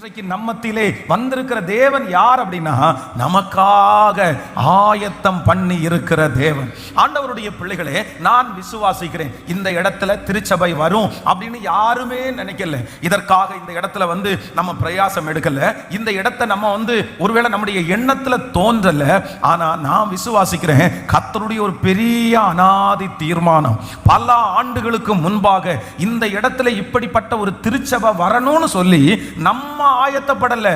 இன்றைக்கு நம்மத்திலே வந்திருக்கிற தேவன் யார் அப்படின்னா, நமக்காக ஆயத்தம் பண்ணி இருக்கிற தேவன். ஆண்டவருடைய பிள்ளைகளே, நான் விசுவாசிக்கிறேன் இந்த இடத்துல திருச்சபை வரும் அப்படின்னு யாருமே நினைக்கல. இதற்காக இந்த இடத்துல வந்து நம்ம பிரயாசம் எடுக்கல. இந்த இடத்தை நம்ம வந்து ஒருவேளை நம்முடைய எண்ணத்துல தோன்றல. ஆனா நான் விசுவாசிக்கிறேன், கர்த்தருடைய ஒரு பெரிய அனாதி தீர்மானம் பல ஆண்டுகளுக்கு முன்பாக இந்த இடத்துல இப்படிப்பட்ட ஒரு திருச்சபை வரணும்னு சொல்லி நம்ம ஆயத்தப்படல.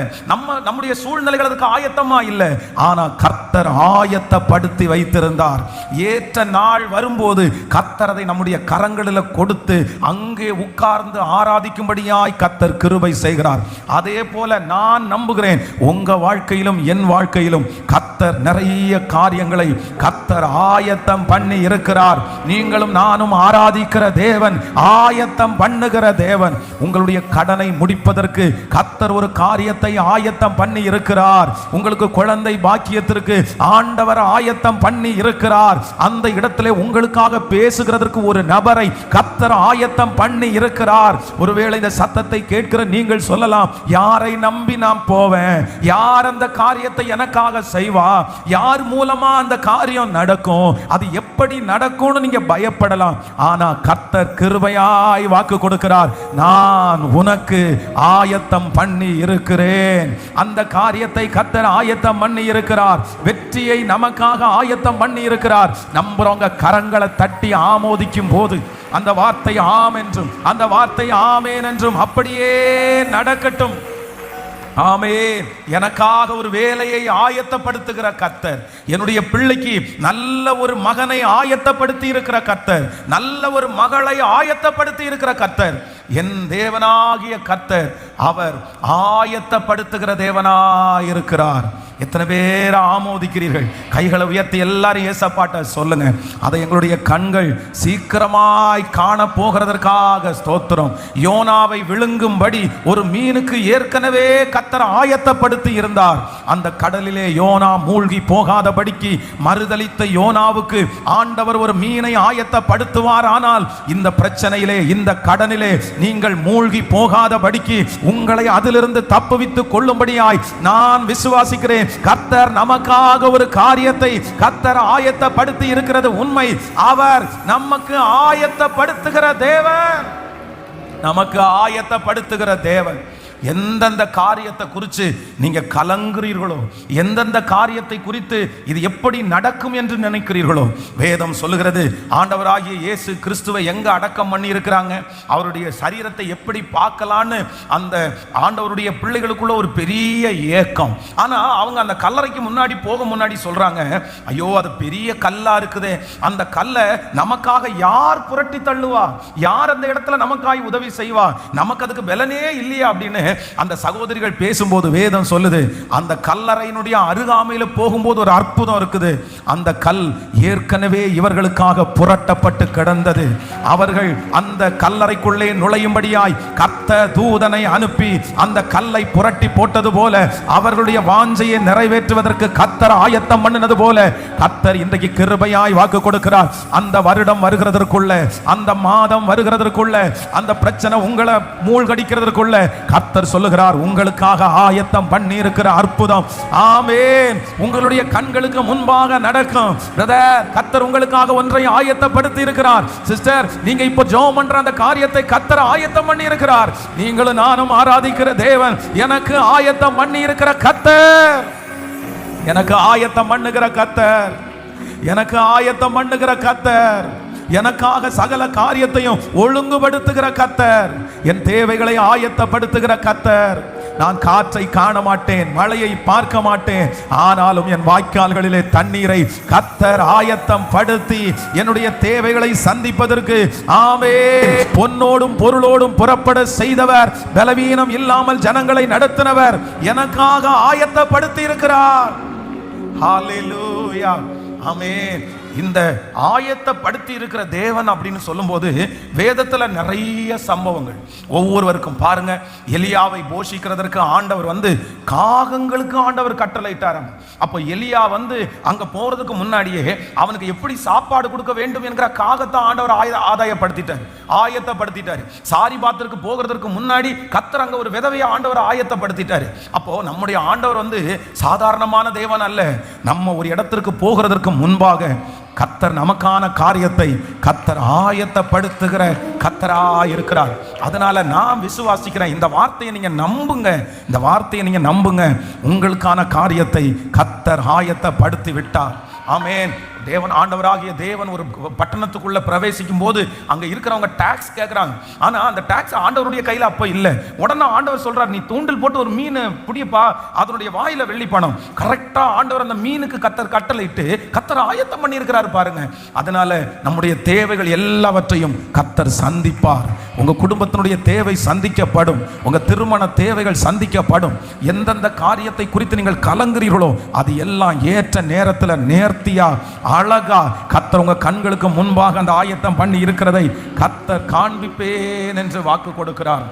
நம்முடைய சூழ்நிலைகள் அதுக்கு ஆயத்தமா இல்லை. ஆனா கர்த்தர் ஆயத்தப்படுத்தி வைத்திருந்தார். ஏற்ற நாள் வரும்போது கர்த்தர் அதை நம்முடைய கரங்களில் கொடுத்து அங்கே உட்கார்ந்து ஆராதிக்கும்படியாய் கர்த்தர் கிருபை செய்கிறார். அதே போல நான் நம்புகிறேன், உங்க வாழ்க்கையிலும் என் வாழ்க்கையிலும் கர்த்தர் நிறைய காரியங்களை கர்த்தர் ஆயத்தம் பண்ணி இருக்கிறார். நீங்களும் நானும் ஆராதிக்கிற தேவன் ஆயத்தம் பண்ணுகிற தேவன். உங்களுடைய கடனை முடிப்பதற்கு கர்த்தர் ஒரு காரியத்தை ஆயத்தம் பண்ணி இருக்கிறார். உங்களுக்கு குழந்தை பாக்கியத்திற்கு ஆண்டவர் ஆயத்தம் பண்ணி இருக்கிறார். அந்த இடத்திலே உங்களுக்காக பேசுகிறதற்கு ஒரு நபரை கர்த்தர் ஆயத்தம் பண்ணி இருக்கிறார். ஒருவேளை இந்த சத்தத்தை கேட்கிற நீங்கள் சொல்லலாம், யாரை நம்பி நான் போவேன்? யார் அந்த காரியத்தை எனக்காக செய்வா? யார் மூலமா அந்த காரியம் நடக்கும்? அது எப்படி நடக்கும்னு நீங்க பயப்படலாம். ஆனா கர்த்தர் கிருபையாய் வாக்கு கொடுக்கிறார், நான் உனக்கு ஆயத்தம் பண்ணி இருக்கிறேன். அந்த காரியத்தை கர்த்தர் ஆயத்தம் பண்ணி இருக்கிறார். வெற்றியை நமக்காக ஆயத்தம் பண்ணி இருக்கிறார். நம்புறவங்க கரங்களை தட்டி ஆமோதிக்கும் போது அந்த வார்த்தை ஆம் என்றும் அந்த வார்த்தை ஆமேன் என்றும் அப்படியே நடக்கட்டும். ஆமென். எனக்காக ஒரு வேலையை ஆயத்தப்படுத்துகிற கர்த்தர், என்னுடைய பிள்ளைக்கு நல்ல ஒரு மகனை ஆயத்தப்படுத்தி இருக்கிற கர்த்தர், நல்ல ஒரு மகளை ஆயத்தப்படுத்தி இருக்கிற கர்த்தர், என் தேவனாகிய கர்த்தர் அவர் ஆயத்தப்படுத்துகிற தேவனாய் இருக்கிறார். எத்தனை பேர் ஆமோதிக்கிறீர்கள்? கைகளை உயர்த்தி எல்லாரும் ஏசப்பாட்ட சொல்லுங்க. அதை எங்களுடைய கண்கள் சீக்கிரமாய் காண போகிறதற்காக ஸ்தோத்திரம். யோனாவை விழுங்கும்படி ஒரு மீனுக்கு ஏற்கனவே கர்த்தர் ஆயத்தப்படுத்தி இருந்தார். அந்த கடலிலே யோனா மூழ்கி போகாதபடிக்கு மறுதலித்த யோனாவுக்கு ஆண்டவர் ஒரு மீனை ஆயத்தப்படுத்துவார். ஆனால் இந்த பிரச்சனையிலே, இந்த கடனிலே நீங்கள் மூழ்கி போகாதபடிக்கு, உங்களை அதிலிருந்து தப்புவித்துக் கொள்ளும்படியாய் நான் விசுவாசிக்கிறேன். கர்த்தர் நமக்காக ஒரு காரியத்தை கர்த்தர் ஆயத்தப்படுத்தி இருக்கிறது உண்மை. அவர் நமக்கு ஆயத்தப்படுத்துகிற தேவன், நமக்கு ஆயத்தப்படுத்துகிற தேவன். எந்தெந்த காரியத்தை குறித்து நீங்க கலங்குறீர்களோ, எந்தெந்த காரியத்தை குறித்து இது எப்படி நடக்கும் என்று நினைக்கிறீர்களோ, வேதம் சொல்லுகிறது ஆண்டவராகிய இயேசு கிறிஸ்துவை எங்க அடக்கம் பண்ணி இருக்கிறாங்க, அவருடைய சரீரத்தை எப்படி பார்க்கலான்னு அந்த ஆண்டவருடைய பிள்ளைகளுக்குள்ள ஒரு பெரிய ஏக்கம். ஆனா அவங்க அந்த கல்லறைக்கு முன்னாடி போக முன்னாடி சொல்றாங்க, ஐயோ அது பெரிய கல்லா இருக்குதே, அந்த கல்லை நமக்காக யார் புரட்டி தள்ளுவா? யார் அந்த இடத்துல நமக்காக உதவி செய்வா? நமக்கு அதுக்கு பலனே இல்லையா அப்படின்னு அந்த சகோதரிகள் பேசும்போது வேதம் சொல்லுது, அந்த கல்லறையினுடைய அருகாமையில போகும்போது ஒரு அற்புதம் இருக்குது. அந்த கல் ஏற்கனவே இவர்களுக்காக புரட்டப்பட்டு கிடந்தது. அவர்கள் அந்த கல்லறைக்குள்ளே நுழையும்படியாய் கர்த்தர் தூதனை அனுப்பி அந்த கல்லை புரட்டி போட்டது போல, அவர்களுடைய வாஞ்சையை நிறைவேற்றுவதற்கு கர்த்தர் ஆயத்தம் பண்ணினது போல, கர்த்தர் இன்றைக்கு கிருபையாய் வாக்கு கொடுக்கிறார். அந்த வருடம் வருகிறதற்குள்ள, அந்த மாதம் வருகிறதற்குள்ள, அந்த பிரச்சனை உங்களை மூழ்கடிக்கிறதற்குள்ள கர்த்தர் சொல்லுகிறார், உங்களுக்காக ஆயத்தம் பண்ணி இருக்கிற அற்புதம், ஆமென், உங்களுடைய கண்களுக்கு முன்பாக நடக்கும். பிரதர், கர்த்தர் உங்களுக்காக ஒன்றை ஆயத்தப்படுத்தி இருக்கிறார். சிஸ்டர், நீங்க இப்போ ஜெபம் பண்ற அந்த காரியத்தை கர்த்தர் ஆயத்தம் பண்ணி இருக்கிறார். நீங்களும் நானும் ஆராதிக்கிற தேவன் எனக்கு ஆயத்தம் பண்ணி இருக்கிற கர்த்தர், எனக்கு ஆயத்தம் பண்ணுகிற கர்த்தர், எனக்கு ஆயத்தம் பண்ணுகிற கர்த்தர், எனக்காக சகல காரியத்தையும் ஒழுங்குபடுத்துகிற கர்த்தர், என் தேவைகளை ஆயத்தப்படுத்துகிற கர்த்தர். நான் காற்றை காண மாட்டேன், மழையை பார்க்க மாட்டேன், ஆனாலும் என் வாய்க்கால்களிலே தண்ணீரை கர்த்தர் ஆயத்தம் படுத்தி என்னுடைய தேவைகளை சந்திப்பதற்கு, ஆமென், பொன்னோடும் பொருளோடும் புறப்பட செய்தவர், பலவீனம் இல்லாமல் ஜனங்களை நடத்தினவர், எனக்காக ஆயத்தப்படுத்தி இருக்கிறார். ஹல்லேலூயா, ஆமென். இந்த ஆயத்தப்படுத்தி இருக்கிற தேவன் அப்படின்னு சொல்லும்போது வேதத்துல நிறைய சம்பவங்கள் ஒவ்வொருவருக்கும் பாருங்க. எலியாவை போஷிக்கிறதற்கு ஆண்டவர் காகங்களுக்கு ஆண்டவர் கட்டளையிட்டார். அப்போ எலியா அங்க போறதுக்கு முன்னாடியே அவனுக்கு எப்படி சாப்பாடு கொடுக்க வேண்டும் என்கிற காகத்தை ஆண்டவர் ஆயத்தப்படுத்திட்டார். சாரி பாத்திற்கு போகிறதற்கு முன்னாடி கர்த்தர் அங்க ஒரு விதவையை ஆண்டவர் ஆயத்தப்படுத்திட்டார். அப்போ நம்முடைய ஆண்டவர் சாதாரணமான தேவன் அல்ல. நம்ம ஒரு இடத்திற்கு போகிறதற்கு முன்பாக கர்த்தர் நமக்கான காரியத்தை கர்த்தர் ஆயத்தப்படுத்துகிற கர்த்தரா இருக்கிறார். அதனால நான் விசுவாசிக்கிறேன், இந்த வார்த்தையை நீங்க நம்புங்க, இந்த வார்த்தையை நீங்க நம்புங்க. உங்களுக்கான காரியத்தை கர்த்தர் ஆயத்தப்படுத்தி விட்டார். ஆமென். தேவன் ஆண்டவராகிய தேவன் ஒரு பட்டணத்துக்குள்ள பிரவேசிக்கும் போது அங்க இருக்கிறவங்க டாக்ஸ் கேட்கறாங்க. ஆனா அந்த டாக்ஸ் ஆண்டவருடைய கையில அப்ப இல்ல. உடனே ஆண்டவர் சொல்றார், நீ தூண்டில் போட்டு ஒரு மீன் பிடிப்பா, அதனுடைய வாயில வெள்ளி பணம். கரெக்டா ஆண்டவர் அந்த மீனுக்கு கர்த்தர் கட்டளையிட்டு கர்த்தர் ஆயத்தம் பண்ணி இருக்கிறார் பாருங்க. அதனால நம்முடைய தேவைகள் எல்லாவற்றையும் கர்த்தர் சந்திப்பார். உங்க குடும்பத்தினுடைய தேவை சந்திக்கப்படும், உங்க திருமண தேவைகள் சந்திக்கப்படும். எந்தெந்த காரியத்தை குறித்து நீங்கள் கலங்குறீர்களோ அது எல்லாம் ஏற்ற நேரத்தில் நேர்த்தியா அழகா கர்த்தர் உங்க கண்களுக்கு முன்பாக அந்த ஆயத்தம் பண்ணி இருக்கிறதை கர்த்தர் காண்பிப்பேன் என்று வாக்கு கொடுக்கிறார்.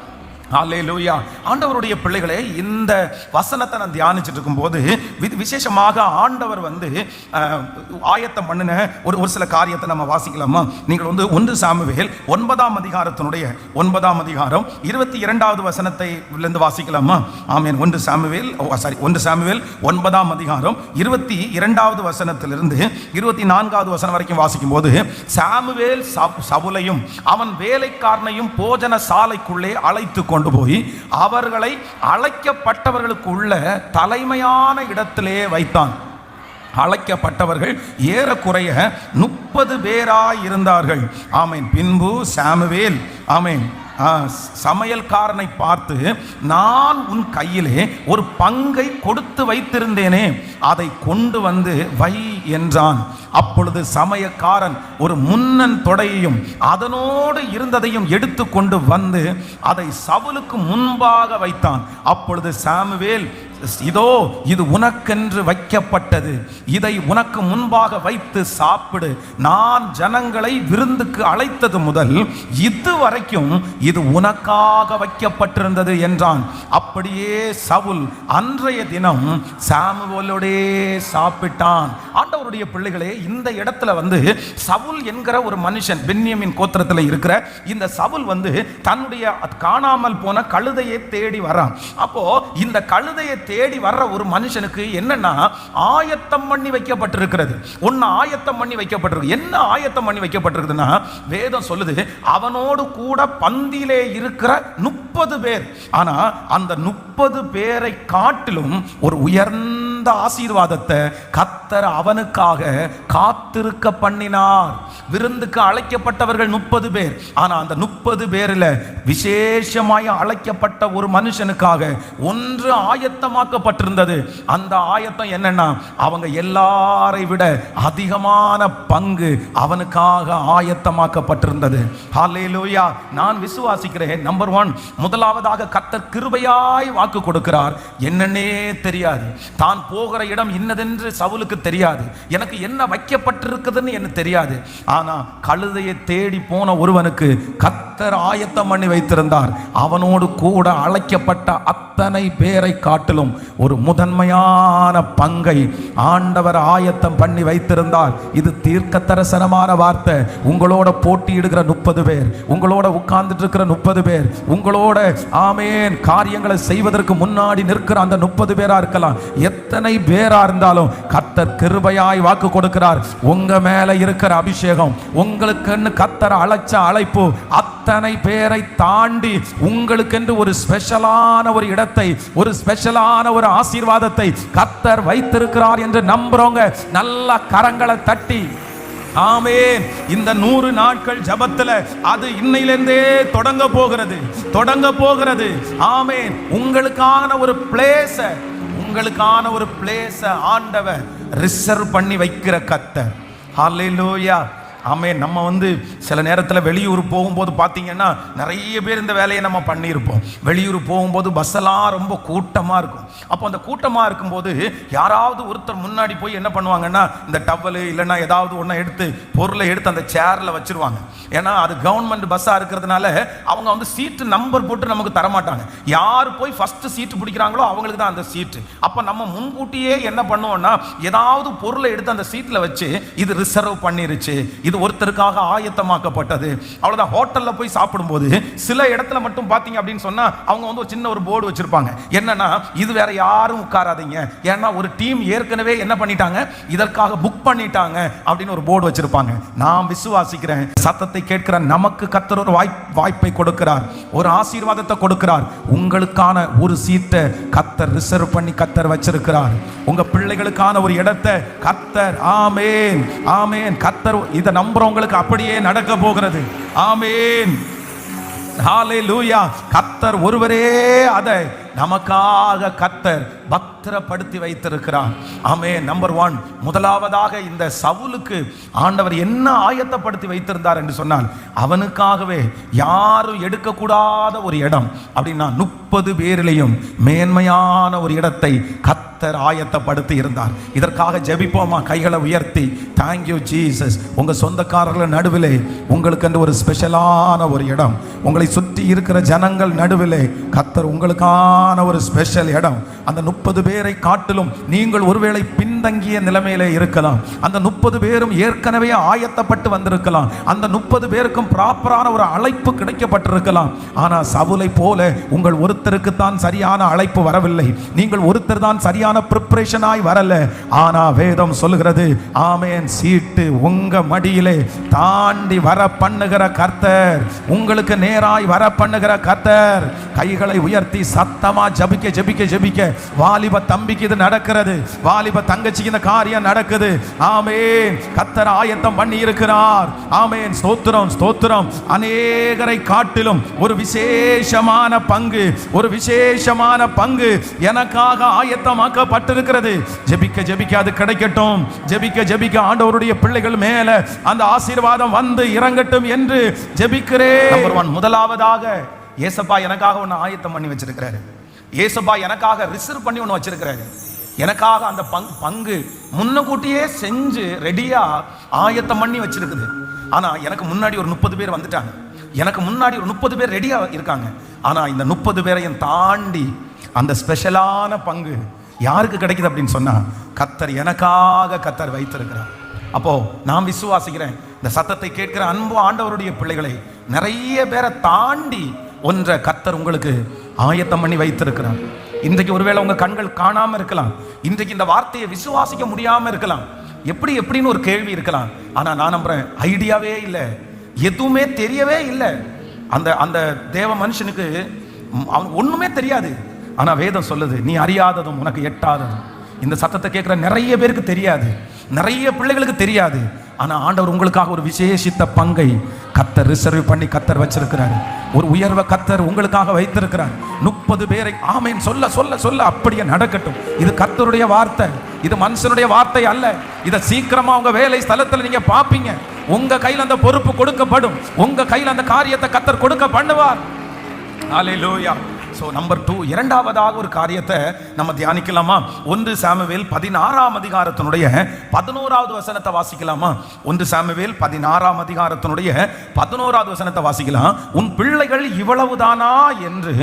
ஹல்லேலூயா. ஆண்டவருடைய பிள்ளைகளே, இந்த வசனத்தை நான் தியானிச்சுட்டு இருக்கும்போது விசேஷமாக ஆண்டவர் ஆயத்தம் பண்ணின ஒரு சில காரியத்தை நம்ம வாசிக்கலாமா? நீங்கள் 1 சாமுவேல் 9ஆம் அதிகாரத்தினுடைய 9ஆம் அதிகாரம் 22வது வசனத்தை வாசிக்கலாமா? ஆமென். 1 சாமுவேல் 9ஆம் அதிகாரம் 22வது வசனத்திலிருந்து 24வது வசனம் வரைக்கும் வாசிக்கும் போது, சாமுவேல் சவுலையும் அவன் வேலைக்காரனையும் போஜன சாலைக்குள்ளே அழைத்து கொண்டு போய் அவர்களை அழைக்கப்பட்டவர்களுக்கு உள்ள தலைமையான இடத்திலே வைத்தான். அழைக்கப்பட்டவர்கள் ஏறக்குறைய 30 பேராய் இருந்தார்கள். ஆமென். பின்பு சாமுவேல் ஆமென் சமையல்காரனை பார்த்து, நான் உன் கையிலே ஒரு பங்கை கொடுத்து வைத்திருந்தேனே, அதை கொண்டு வை என்றான். அப்பொழுது சமையல்காரன் ஒரு முன்னன் தொடையையும் அதனோடு இருந்ததையும் எடுத்து கொண்டு அதை சவுலுக்கு முன்பாக வைத்தான். அப்பொழுது சாமுவேல், இதோ இது உனக்கென்று வைக்கப்பட்டது, இதை உனக்கு முன்பாக வைத்து சாப்பிடு. நான் ஜனங்களை விருந்துக்கு அழைத்தது முதல் இதுவரைக்கும் இது உனக்காக வைக்கப்பட்டிருந்தது என்றான். அப்படியே சவுல் அன்றைய தினம் சாமுவேலோடே சாப்பிட்டான். ஆண்டவருடைய பிள்ளைகளே, இந்த இடத்துல சவுல் என்கிற ஒரு மனுஷன், பென்யமின் கோத்திரத்தில் இருக்கிற இந்த சவுல் தன்னுடைய காணாமல் போன கழுதையை தேடி வரான். அப்போ இந்த கழுதையை தேடி வர்ற ஒரு மனுஷனுக்கு என்னன்னா ஆயத்தம் பண்ணி வைக்கப்பட்டிருக்கிறது. ஒன்னு ஆயத்தம் பண்ணி வைக்கப்பட்டிருக்கு. என்ன ஆயத்தம் பண்ணி வைக்கப்பட்டிருக்குதுன்னா, வேதம் சொல்லுது அவனோடு கூட பந்தியிலே இருக்கிற 30 பேர். ஆனா அந்த 30 பேரை காட்டிலும் ஒரு உயர்ந்த ஆசீர்வாதத்தை கர்த்தர் அவனுக்காக காத்திருக்க பண்ணினார். விருந்துக்கு அழைக்கப்பட்டவர்கள் 30 பேர். ஆனா அந்த 30 பேரில் விசேஷமாய் அழைக்கப்பட்ட ஒரு மனுஷனுக்காக ஒன்று ஆயத்தமாக்கப்பட்டிருந்தது. அந்த ஆயத்தம் என்னன்னா, அவங்க எல்லாரை விட அதிகமான பங்கு அவனுக்காக ஆயத்தமாக்கப்பட்டிருந்தது. ஹல்லேலூயா. நான் விசுவாசிக்கிறேன், நம்பர் 1, முதலாவதாக கர்த்தர் கிருபையாய் வாக்கு கொடுக்கிறார். என்னன்னே தெரியாது, தான் போகிற இடம் இன்னதென்று சவுலுக்கு தெரியாது, எனக்கு என்ன வைக்கப்பட்டிருக்குதுன்னு எனக்கு தெரியாது. ஆனா கழுதையை தேடி போன ஒருவனுக்கு கர்த்தர் ஆயத்தம் பண்ணி வைத்திருந்தார். அவனோடு கூட அழைக்கப்பட்ட அத்தனை பேரை காட்டிலும் ஒரு முதன்மையான பங்கை ஆண்டவர் ஆயத்தம் பண்ணி வைத்திருந்தார். இது தீர்க்க தரிசனமான வார்த்தை. உங்களோட போட்டியிடுகிற 30 பேர், உங்களோட உட்கார்ந்துட்டு இருக்கிற 30 பேர், உங்களோட ஆமேன் காரியங்களை செய்வதற்கு முன்னாடி நிற்கிற அந்த 30 பேரா இருக்கலாம். எத்தனை பேரா இருந்தாலும் கர்த்தர் கிருபையாய் வாக்கு கொடுக்கிறார். உங்க மேல இருக்கிற அபிஷேகம், உங்களுக்குன்னு கர்த்தர் அழைச்ச அழைப்பு அத்தனை பேரை தாண்டி உங்களுக்கென்று ஒரு ஸ்பெஷலான ஒரு இடத்தை, ஒரு ஸ்பெஷலான ஒரு ஆசீர்வாதத்தை கர்த்தர் வைத்திருக்கிறார் என்று நம்புறவங்க நல்ல கரங்களை தட்டி ஆமென். இந்த 100 நாட்கள் ஜபத்துல அது இன்னையிலிருந்தே தொடங்க போகிறது. ஆமென். உங்களுக்கான ஒரு பிளேஸ ஆண்டவர் ரிசர்வ் பண்ணி வைக்கிற கர்த்தர். ஹல்லேலூயா. ஆமென். நம்ம வந்து சில நேரத்தில் வெளியூர் போகும்போது பார்த்தீங்கன்னா நிறைய பேர் இந்த வேலையை நம்ம பண்ணியிருப்போம். வெளியூர் போகும்போது பஸ்ஸெல்லாம் ரொம்ப கூட்டமாக இருக்கும். அப்போ அந்த கூட்டமாக இருக்கும்போது யாராவது ஒருத்தர் முன்னாடி போய் என்ன பண்ணுவாங்கன்னா இந்த டவலு இல்லைன்னா ஏதாவது ஒன்று எடுத்து பொருளை எடுத்து அந்த சேரில் வச்சிருவாங்க. ஏன்னா அது கவர்மெண்ட் பஸ்ஸாக இருக்கிறதுனால அவங்க வந்து சீட்டு நம்பர் போட்டு நமக்கு தரமாட்டாங்க. யார் போய் ஃபர்ஸ்ட் சீட்டு பிடிக்கிறாங்களோ அவங்களுக்கு தான் அந்த சீட்டு. அப்போ நம்ம முன்கூட்டியே என்ன பண்ணுவோம்னா ஏதாவது பொருளை எடுத்து அந்த சீட்டில் வச்சு இது ரிசர்வ் பண்ணிருச்சு, இது ஒருத்தருக்காக ஆயத்தமாக்கப்பட்டது. அவ்வளோதான். ஹோட்டலில் போய் சாப்பிடும்போது சில இடத்துல மட்டும் பார்த்தீங்க அப்படின்னு சொன்னால் அவங்க வந்து ஒரு சின்ன ஒரு போர்டு வச்சிருப்பாங்க. என்னன்னா இது வேற யாரும் உட்காராதீங்க, ஏன்னா ஒரு டீம் ஏற்கனவே என்ன பண்ணிட்டாங்க, இதற்காக புக் பண்ணிட்டாங்க அப்படின்னு ஒரு போர்டு வச்சிருப்பாங்க. நான் விசுவாசிக்கிறேன், சத்தத்தை கேட்கிற நமக்கு கர்த்தர் ஒரு வாய்ப்பை கொடுக்கிறார், ஒரு ஆசீர்வாதத்தை கொடுக்கிறார். உங்களுக்கான ஒரு சீட்டை கர்த்தர் ரிசர்வ் பண்ணி கர்த்தர் வச்சிருக்கிறார். உங்க பிள்ளைகளுக்கான ஒரு இடத்தை கர்த்தர், ஆமென் ஆமென், கர்த்தர் இதை நம்புறவங்களுக்கு அப்படியே நடக்க போகிறது. ஆமென், ஹalleluya. கர்த்தர் ஒருவரே அதை நமக்காக கர்த்தர் பத்திரப்படுத்தி வைத்திருக்கிறார். ஆமென். நம்பர் 1, முதலாவதாக இந்த சவுலுக்கு ஆண்டவர் என்ன ஆயத்தப்படுத்தி வைத்திருந்தார் என்று சொன்னால் அவனுக்காகவே யாரும் எடுக்கக்கூடாத ஒரு இடம் அப்படின்னா 30 பேரிலையும் மேன்மையான ஒரு இடத்தை கர்த்தர் ஆயத்தப்படுத்தி இருந்தார். இதற்காக ஜெபிப்போமா? கைகளை உயர்த்தி தேங்க்யூ ஜீசஸ். உங்க சொந்தக்காரர்கள் நடுவிலே உங்களுக்கு என்று ஒரு ஸ்பெஷலான ஒரு இடம், உங்களை சுற்றி இருக்கிற ஜனங்கள் நடுவிலே கர்த்தர் உங்களுக்கான ஒரு ஸ்பெஷல் இடம். அந்த 30 பேரை காட்டிலும் நீங்கள் ஒருவேளை பின்தங்கிய நிலைமையிலே இருக்கலாம். அந்த 30 பேரும் ஏற்கனவே ஆயத்தப்பட்டு வந்திருக்கலாம். அந்த 30 பேருக்கும் ப்ராப்பரான ஒரு அழைப்பு கிடைக்கப்பட்டிருக்கலாம். ஆனால் சவுலை போல உங்கள் ஒருத்தருக்கு தான் சரியான அழைப்பு வரவில்லை, நீங்கள் ஒருத்தர் தான் சரியான ப்ரிப்பரேஷனாய் வரல. ஆனா வேதம் சொல்லுகிறது, ஆமென், சீட்டு உங்க மடியிலே தாண்டி வர பண்ணுகிற கர்த்தர், உங்களுக்கு நேராய் வர பண்ணுகிற கர்த்தர். கைகளை உயர்த்தி சத்தமா ஜபிக்க ஜபிக்க ஜபிக்க. வாலிப தம்பிக்கு இது நடக்கிறது, வாலிப தங்கச்சிக்கு இந்த காரியம் நடக்குது. ஆமென். கர்த்தர் ஆயத்தம் பண்ணி இருக்கிறார். ஆமென், ஸ்தோத்திரம் ஸ்தோத்திரம். அநேகரை காட்டிலும் ஒரு விசேஷமான பங்கு, ஒரு விசேஷமான பங்கு எனக்காக ஆயத்தமாக்கப்பட்டிருக்கிறது. ஜெபிக்க ஜெபிக்க அது கிடைக்கட்டும், ஜெபிக்க ஜெபிக்க ஆண்டவருடைய பிள்ளைகள் மேல அந்த ஆசீர்வாதம் வந்து இறங்கட்டும் என்று ஜெபிக்கிறேன். நம்பர் 1, முதலாவதாக ஏசப்பா எனக்காக ஒன்று ஆயத்தம் பண்ணி வச்சிருக்கிறாரு. ஏசப்பா எனக்காக ரிசர்வ் பண்ணி ஒன்று வச்சிருக்கிறாரு. எனக்காக அந்த பங்கு முன்னக்கூட்டியே செஞ்சு ரெடியா ஆயத்தம் பண்ணி வச்சிருக்குது. ஆனா எனக்கு முன்னாடி ஒரு 30 பேர் வந்துட்டாங்க, எனக்கு முன்னாடி ஒரு 30 பேர் ரெடியா இருக்காங்க. ஆனா இந்த 30 பேரையும் தாண்டி அந்த ஸ்பெஷலான பங்கு யாருக்கு கிடைக்குது அப்படின்னு சொன்னா கர்த்தர் எனக்காக கர்த்தர் வைத்திருக்கிறார். அப்போ நான் விசுவாசிக்கிறேன், இந்த சத்தத்தை கேட்கிற அன்பு ஆண்டவருடைய பிள்ளைகளை நிறைய பேரை தாண்டி ஒன்றை கர்த்தர் உங்களுக்கு ஆயத்தம் பண்ணி வைத்திருக்கிறார். இன்றைக்கு ஒருவேளை உங்க கண்கள் காணாம இருக்கலாம், இன்றைக்கு இந்த வார்த்தையை விசுவாசிக்க முடியாம இருக்கலாம், எப்படின்னு ஒரு கேள்வி இருக்கலாம். ஆனா நான் நம்புறேன், ஐடியாவே இல்லை, எதுவுமே தெரியவே இல்லை. அந்த அந்த தேவ மனுஷனுக்கு அவனுக்கு ஒண்ணுமே தெரியாது. ஆனா வேதம் சொல்லுது, நீ அறியாததும் உனக்கு எட்டாததும். இந்த சத்தத்தை கேட்கிற நிறைய பேருக்கு தெரியாது, நிறைய பிள்ளைகளுக்கு தெரியாது. ஆனா ஆண்டவர் உங்களுக்காக ஒரு விசேஷித்த பங்கை கர்த்தர் ரிசர்வ் பண்ணி கர்த்தர் வச்சிருக்கிறார். ஒரு உயர்வை கர்த்தர் உங்களுக்காக வைத்திருக்கிறார். 30 பேரை ஆமென் சொல்ல சொல்ல சொல்ல அப்படியே நடக்கட்டும். இது கர்த்தருடைய வார்த்தை, இது மனுஷனுடைய வார்த்தை அல்ல. இதை சீக்கிரமா உங்க வேலை ஸ்தலத்தில் நீங்க பாப்பீங்க. உங்க கையில் அந்த பொறுப்பு கொடுக்கப்படும், உங்க கையில் அந்த காரியத்தை கர்த்தர் கொடுக்க பண்ணுவார். ஹல்லேலூயா. ஸோ நம்பர் 2, இரண்டாவதாக ஒரு காரியத்தை நம்ம தியானிக்கலாமா? 1 சாமுவேல் 16ஆம் அதிகாரத்தினுடைய 11வது வசனத்தை வாசிக்கலாமா? 1 சாமுவேல் 16ஆம் அதிகாரத்தினுடைய 11வது வசனத்தை வாசிக்கலாம். உன் பிள்ளைகள் இவ்வளவுதானா என்று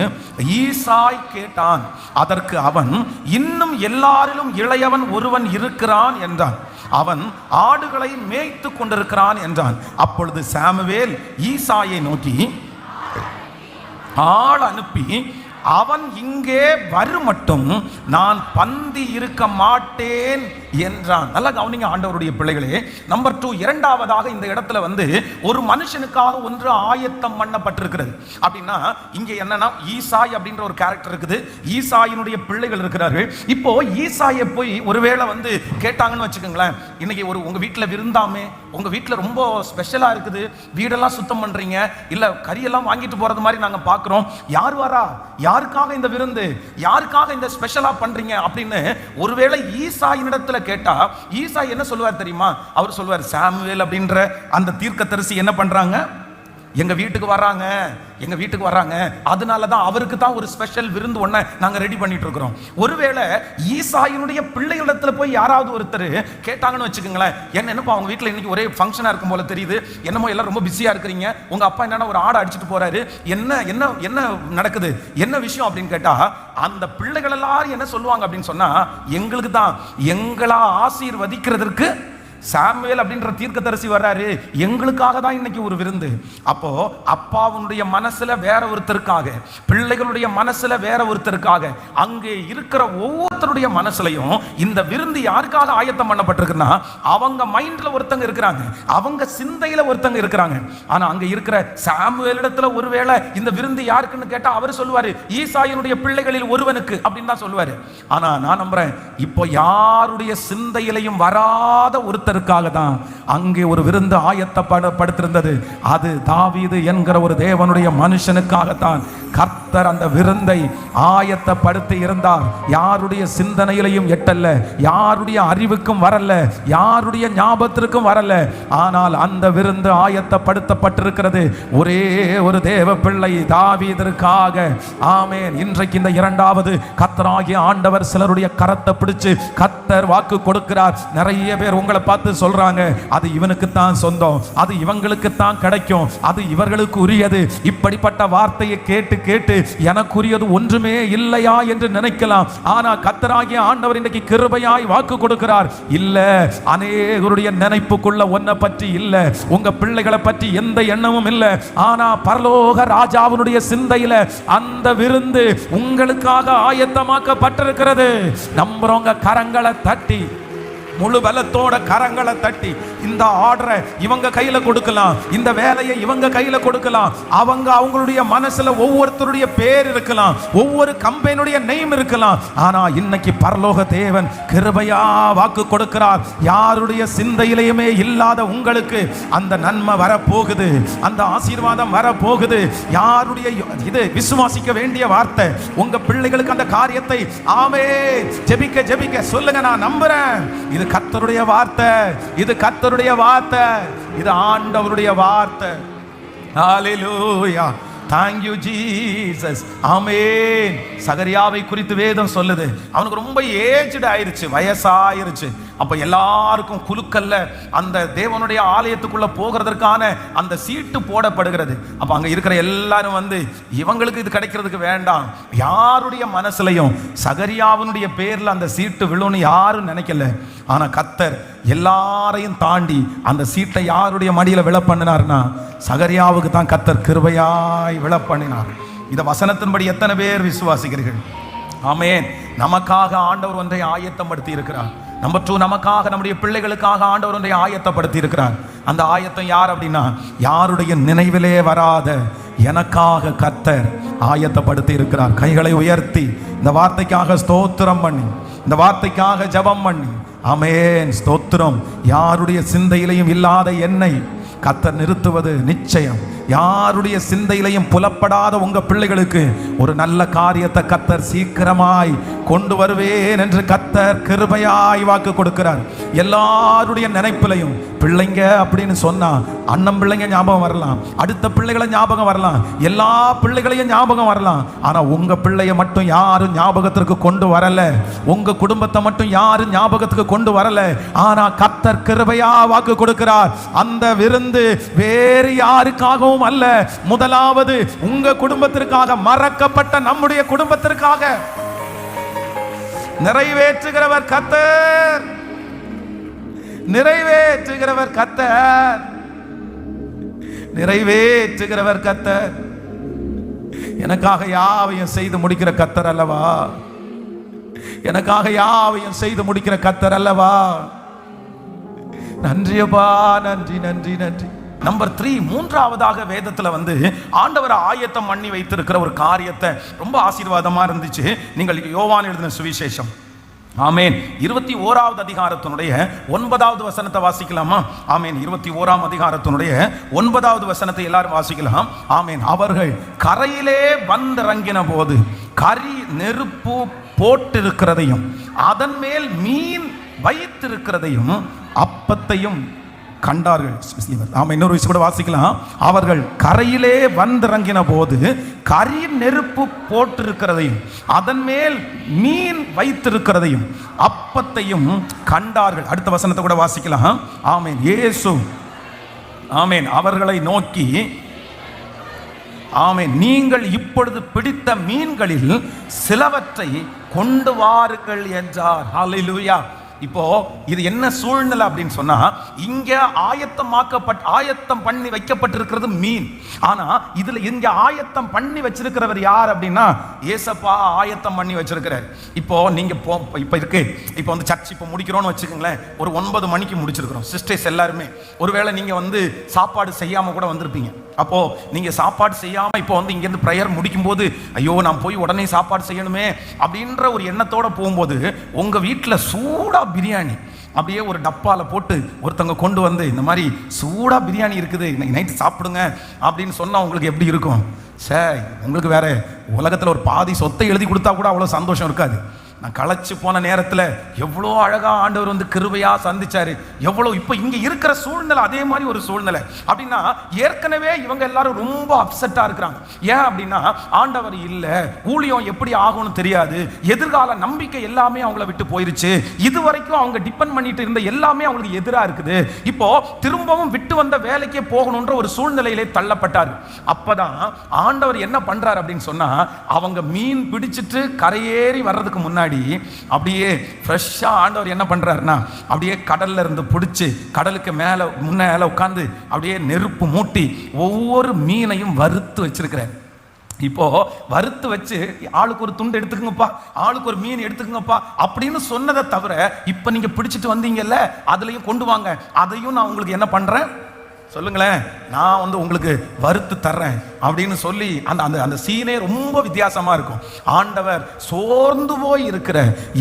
ஈசாய் கேட்டான். அதற்கு அவன், இன்னும் எல்லாரிலும் இளையவன் ஒருவன் இருக்கிறான் என்றான். அவன் ஆடுகளை மேய்த்து கொண்டிருக்கிறான் என்றான். அப்பொழுது சாமுவேல் ஈசாயை நோக்கி ஆள் அனுப்பி, அவன் இங்கே வரும் மட்டும் நான் பந்தி இருக்க மாட்டேன் என்றான். நல்லா கவனிங்க ஆண்டவருடைய பிள்ளைகளே. நம்பர் 2, இரண்டாவதாக இந்த இடத்துல வந்து ஒரு மனுஷனுக்காக ஒன்று ஆயத்தம் பண்ணப்பட்டிருக்கிறது. அப்படின்னா இங்கே என்னன்னா ஈசாய் அப்படின்ற ஒரு கேரக்டர் இருக்குது, ஈசாயினுடைய பிள்ளைகள் இருக்கிறார்கள். இப்போ ஈசாயை போய் ஒருவேளை வந்து கேட்டாங்கன்னு வச்சுக்கோங்களேன், இன்னைக்கு ஒரு உங்க வீட்டில் விருந்தாமே, உங்க வீட்டில் ரொம்ப ஸ்பெஷலா இருக்குது, வீடெல்லாம் சுத்தம் பண்றீங்க, இல்ல கறியெல்லாம் வாங்கிட்டு போறது மாதிரி நாங்க பார்க்கிறோம், யார் வரா, யாருக்காக இந்த விருந்து, யாருக்காக இந்த ஸ்பெஷலா பண்றீங்க அப்படின்னு ஒருவேளை ஈசாயினிடத்துல கேட்டா ஈசா என்ன சொல்லுவார் தெரியுமா? அவர் சொல்லுவார், சாமுவேல் அப்படின்ற அந்த தீர்க்கதரிசி என்ன பண்றாங்க, எங்க வீட்டுக்கு வர்றாங்க, எங்க வீட்டுக்கு வர்றாங்க, அதனால தான் அவருக்கு தான் ஒரு ஸ்பெஷல் விருந்து ஒண்ண நாங்க ரெடி பண்ணிட்டு இருக்கிறோம். ஒருவேளை ஈசாயினுடைய பிள்ளைகளிடத்துல போய் யாராவது ஒருத்தர் கேட்டாங்கன்னு வச்சுக்கோங்களேன், என்னப்பா அவங்க வீட்டில் இன்னைக்கு ஒரே ஃபங்க்ஷனா இருக்கும் போல தெரியுது, என்னமோ எல்லாம் ரொம்ப பிஸியா இருக்கிறீங்க, உங்க அப்பா என்னன்னா ஒரு ஆடை அடிச்சுட்டு போறாரு, என்ன என்ன என்ன நடக்குது, என்ன விஷயம் அப்படின்னு கேட்டா, அந்த பிள்ளைகள் எல்லாரும் என்ன சொல்லுவாங்க அப்படின்னு சொன்னா, எங்களுக்கு தான் எங்களா ஆசீர்வதிக்கிறதுக்கு சாமுவேல் அப்படின்ற தீர்க்கதரிசி வர்றாரு, எங்களுக்காக தான் இன்னைக்கு ஒரு விருந்து. அப்போ அப்பாவுடைய மனசுல வேற ஒருத்தருக்காக, பிள்ளைகளுடைய மனசுல வேற ஒருத்தருக்காக, அங்கே இருக்கிற ஒவ்வொருத்தருடைய மனசுலையும் இந்த விருந்து யாருக்காக ஆயத்தம் பண்ணப்பட்டிருக்குன்னா, அவங்க மைண்ட்ல ஒருத்தங்க இருக்கிறாங்க, அவங்க சிந்தையில ஒருத்தங்க இருக்கிறாங்க. ஆனா அங்க இருக்கிற சாமுவேல் இடத்துல ஒருவேளை இந்த விருந்து யாருக்குன்னு கேட்டா அவர் சொல்லுவாரு, ஈசாயினுடைய பிள்ளைகளில் ஒருவனுக்கு அப்படின்னு தான் சொல்லுவாரு. ஆனா நான் நம்புறேன், இப்போ யாருடைய சிந்தையிலையும் வராத ஒருத்தர் தான் அங்கே ஒரு விருந்து ஆயத்தப்படுத்திருந்தது. அது தாவீது என்கிற ஒரு தேவனுடைய மனுஷனுக்காகத்தான் கர்த்தர் அந்த விருந்தை ஆயத்தப்படுத்தி இருந்தார். யாருடைய சிந்தனையிலையும் எட்டல்ல, யாருடைய அறிவுக்கும் வரல, யாருடைய ஞாபகத்திற்கும் வரல. ஆனால் அந்த விருந்து ஆயத்தப்படுத்தப்பட்டிருக்கிறது ஒரே ஒரு தேவ பிள்ளை தாவீதிற்காக. ஆமென். இன்றைக்கு இந்த இரண்டாவது கர்த்தராகிய ஆண்டவர் சிலருடைய கரத்தை பிடிச்சு கர்த்தர் வாக்கு கொடுக்கிறார். நிறைய பேர் உங்களை பார்த்து சொல்றாங்க, அது இவனுக்கு தான் சொந்தம், அது இவங்களுக்கு தான் கிடைக்கும், அது இவர்களுக்கு உரியது. இப்படிப்பட்ட வார்த்தையை கேட்டு கேட்டு எனக்குரியது ஒன்றுமே இல்லையா என்று நினைக்கலாம். ஆனா கர்த்தராகிய ஆண்டவர் இன்றைக்கு கிருபையாய் வாக்கு கொடுக்கிறார், இல்ல, அநேகருடைய நினைப்புக்குள்ள ஒன்ன பற்றி இல்ல, உங்க பிள்ளைகளை பற்றி எந்த எண்ணமும் இல்ல. ஆனா பரலோக ராஜாவினுடைய சிந்தையில அந்த விருந்து உங்களுக்காக ஆயத்தமாக்கப்பட்டிருக்கிறது. நம்புறவங்க கரங்களை தட்டி, முழு பலத்தோட கரங்களை தட்டி, இந்த ஆர்டரை இவங்க கையில கொடுக்கலாம், இந்த வேலையை இவங்க கையில கொடுக்கலாம். அவங்களுடைய மனசுல ஒவ்வொருத்தருடைய பேர் இருக்கலாம், ஒவ்வொரு கம்பெனியுடைய நேம் இருக்கலாம். ஆனா இன்னைக்கு பரலோக தேவன் கிருபையா வாக்கு கொடுக்கிறார், யாருடைய சிந்தையிலையுமே இல்லாத உங்களுக்கு அந்த நன்மை வரப்போகுது, அந்த ஆசீர்வாதம் வரப்போகுது. யாருடைய இது விசுவாசிக்க வேண்டிய வார்த்தை. உங்க பிள்ளைகளுக்கு அந்த காரியத்தை ஆமென் ஜெபிக்க ஜெபிக்க சொல்லுங்க, நான் நம்புறேன். இது கர்த்தருடைய வார்த்தை, இது கர்த்தருடைய வார்த்தை, இது ஆண்டவருடைய வார்த்தை. ஹல்லேலூயா, thank you Jesus. ஆமென். சகரியாவை குறித்து வேதம் சொல்லுது, அவனுக்கு ரொம்ப ஏஜ்டு ஆயிருச்சு, வயசாயிருச்சு. அப்ப எல்லாருக்கும் குலுக்கல்ல அந்த தேவனுடைய ஆலயத்துக்குள்ள போகிறதற்கான அந்த சீட்டு போடப்படுகிறது. அப்ப அங்க இருக்கிற எல்லாரும் வந்து இவங்களுக்கு இது கிடைக்கிறதுக்கு வேண்டாம், யாருடைய மனசுலையும் சகரியாவினுடைய பேர்ல அந்த சீட்டு விழுன்னு யாரும் நினைக்கல. ஆனா கர்த்தர் எல்லாரையும் தாண்டி அந்த சீட்டை யாருடைய மடியில விழ பண்ணினார்னா, சகரியாவுக்கு தான் கர்த்தர் கிருபையாய் விழ பண்ணினார். இந்த வசனத்தின்படி எத்தனை பேர் விசுவாசிக்கிறீர்கள்? ஆமென். நமக்காக ஆண்டவர் ஒன்றை ஆயத்தப்படுத்தி இருக்கிறார். நம்பர் 2, நமக்காக, நம்முடைய பிள்ளைகளுக்காக ஆண்டவர் ஒன்றை ஆயத்தப்படுத்தி இருக்கிறார். அந்த ஆயத்தம் யார் அப்படின்னா, யாருடைய நினைவிலே வராத எனக்காக கர்த்தர் ஆயத்தப்படுத்தி இருக்கிறார். கைகளை உயர்த்தி இந்த வார்த்தைக்காக ஸ்தோத்திரம் பண்ணி, இந்த வார்த்தைக்காக ஜெபம் பண்ணி, ஆமென், ஸ்தோத்திரம். யாருடைய சிந்தையிலையும் இல்லாத என்னை கர்த்தர் நிறுத்துவது நிச்சயம். யாருடைய சிந்தையிலையும் புலப்படாத உங்க பிள்ளைகளுக்கு ஒரு நல்ல காரியத்தை கர்த்தர் சீக்கிரமாய் கொண்டு வருவேன் என்று கர்த்தர் கிருபையாய் வாக்கு கொடுக்கிறார். எல்லாருடைய நினைப்பிலையும் பிள்ளைங்க அப்படின்னு சொன்னா அண்ணன் பிள்ளைங்க ஞாபகம் வரலாம், அடுத்த பிள்ளைகளை ஞாபகம் வரலாம், எல்லா பிள்ளைகளையும் ஞாபகம் வரலாம். ஆனா உங்க பிள்ளைய மட்டும் யாரும் ஞாபகத்திற்கு கொண்டு வரல, உங்க குடும்பத்தை மட்டும் யாரும் ஞாபகத்துக்கு கொண்டு வரல. ஆனா கர்த்தர் கிருபையா வாக்கு கொடுக்கிறார், அந்த விருந்து வேறு யாருக்காகவும் அல்ல, முதலாவது உங்க குடும்பத்திற்காக, மறக்கப்பட்ட நம்முடைய குடும்பத்திற்காக நிறைவேற்றுகிறவர் கர்த்தர், நிறைவேற்றுகிறவர் கர்த்தர், நிறைவேற்றுகிறவர் கர்த்தர். எனக்காக யாவையும் செய்து முடிக்கிற கர்த்தர் அல்லவா, எனக்காக யாவையும் செய்து முடிக்கிற கர்த்தர் அல்லவா. நன்றியப்பா, நன்றி நன்றி நன்றி. நம்பர் 3, மூன்றாவதாக வேதத்துல வந்து ஆண்டவர் ஆயத்தம் பண்ணி வைத்திருக்கிற ஒரு காரியத்தை ரொம்ப ஆசீர்வாதமா இருந்துச்சு. நீங்கள் யோவான் எழுதின சுவிசேஷம், ஆமென், 21வது அதிகாரத்தினுடைய 9வது வசனத்தை வாசிக்கலாமா? ஆமென். 21ஆம் அதிகாரத்தினுடைய 9வது வசனத்தை எல்லாரும் வாசிக்கலாம். ஆமென். அவர்கள் கரையிலே வந்திறங்கின போது கரி நெருப்பு போட்டிருக்கிறதையும் அதன் மேல் மீன் வைத்திருக்கிறதையும் அப்பத்தையும் கண்டார்கள். நாம இன்னொரு விஷயம் கூட வாசிக்கலாம். அவர்கள் கரையிலே வந்திறங்கின போது கரி நெருப்பு போட்டிருக்கிறதையும் அதன் மேல் மீன் வைத்திருக்கிறதையும் அப்பத்தையும் கண்டார்கள். அடுத்த வசனத்தை கூட வாசிக்கலாம். ஆமென். இயேசு ஆமென் அவர்களை நோக்கி, ஆமென், நீங்கள் இப்பொழுது பிடித்த மீன்களில் சிலவற்றை கொண்டு வாருங்கள் என்றார். ஹல்லேலூயா. இப்போ இது என்ன சூழ்நிலை அப்படின்னு சொன்னா, இங்க ஆயத்தம் பண்ணி வைக்கப்பட்டிருக்கிறது மீன். ஆனா இதுல இங்க ஆயத்தம் பண்ணி வச்சிருக்கிறவர் யார் அப்படின்னா, ஏசப்பா ஆயத்தம் பண்ணி வச்சிருக்கிறார். இப்போ நீங்க இப்போ வந்து சர்ச் இப்போ முடிக்கிறோம்னு வச்சுக்கோங்களேன். ஒரு 9 மணிக்கு முடிச்சிருக்கிறோம் சிஸ்டர்ஸ் எல்லாருமே. ஒருவேளை நீங்க வந்து சாப்பாடு செய்யாம கூட வந்திருப்பீங்க. அப்போ நீங்க சாப்பாடு செய்யாம இப்போ வந்து இங்க இருந்து பிரேயர் முடிக்கும் போது, ஐயோ நான் போய் உடனே சாப்பாடு செய்யணுமே அப்படின்ற ஒரு எண்ணத்தோட போகும்போது, உங்க வீட்டுல சூடா பிரியாணி அப்படியே ஒரு டப்பால போட்டு ஒருத்தவங்க கொண்டு வந்து, இந்த மாதிரி சூடா பிரியாணி இருக்குது, இன்னைக்கு நைட்டு சாப்பிடுங்க அப்படின்னு சொன்னா உங்களுக்கு எப்படி இருக்கும்? சார், உங்களுக்கு வேற உலகத்துல ஒரு பாதி சொத்தை எழுதி கொடுத்தா கூட அவ்வளவு சந்தோஷம் இருக்காது. நான் களைச்சு போன நேரத்தில் எவ்வளோ அழகா ஆண்டவர் வந்து கிருபையா சந்திச்சாரு. எவ்வளோ இப்போ இங்க இருக்கிற சூழ்நிலை அதே மாதிரி ஒரு சூழ்நிலை அப்படின்னா, ஏற்கனவே இவங்க எல்லாரும் ரொம்ப அப்செட்டா இருக்கிறாங்க. ஏன் அப்படின்னா, ஆண்டவர் இல்லை, ஊழியம் எப்படி ஆகும்னு தெரியாது, எதிர்கால நம்பிக்கை எல்லாமே அவங்கள விட்டு போயிருச்சு, இதுவரைக்கும் அவங்க டிபெண்ட் பண்ணிட்டு இருந்த எல்லாமே அவங்களுக்கு எதிராக இருக்குது. இப்போ திரும்பவும் விட்டு வந்த வேலைக்கே போகணுன்ற ஒரு சூழ்நிலையிலே தள்ளப்பட்டார். அப்பதான் ஆண்டவர் என்ன பண்றாரு அப்படின்னு சொன்னா, அவங்க மீன் பிடிச்சிட்டு கரையேறி வர்றதுக்கு முன்னாடி அப்படியே ஃப்ரெஷ்ஷா ஆண்டவர் என்ன பண்றாருன்னா, அப்படியே கடல்ல இருந்து பிடிச்சு கடலுக்கு முன்னால உட்கார்ந்து அப்படியே நெருப்பு மூட்டி ஒவ்வொரு மீனையும் வறுத்து வச்சிருக்கிறார். இப்போ வறுத்து வச்சு, ஆளுக்கு ஒரு துண்டு எடுத்துக்கங்கப்பா, ஆளுக்கு ஒரு மீன் எடுத்துக்கங்கப்பா அப்படின்னு சொன்னதை தவிர, இப்ப நீங்க பிடிச்சிட்டு வந்தீங்கல்ல அதுலயும் கொண்டு வாங்க, அதையும் நான் உங்களுக்கு என்ன பண்றேன் சொல்லுங்களேன், நான் வந்து உங்களுக்கு வறுத்து தர்றேன் அப்படின்னு சொல்லி அந்த சீனே ரொம்ப வித்தியாசமா இருக்கும். ஆண்டவர் சோர்ந்து போய் இருக்கிற,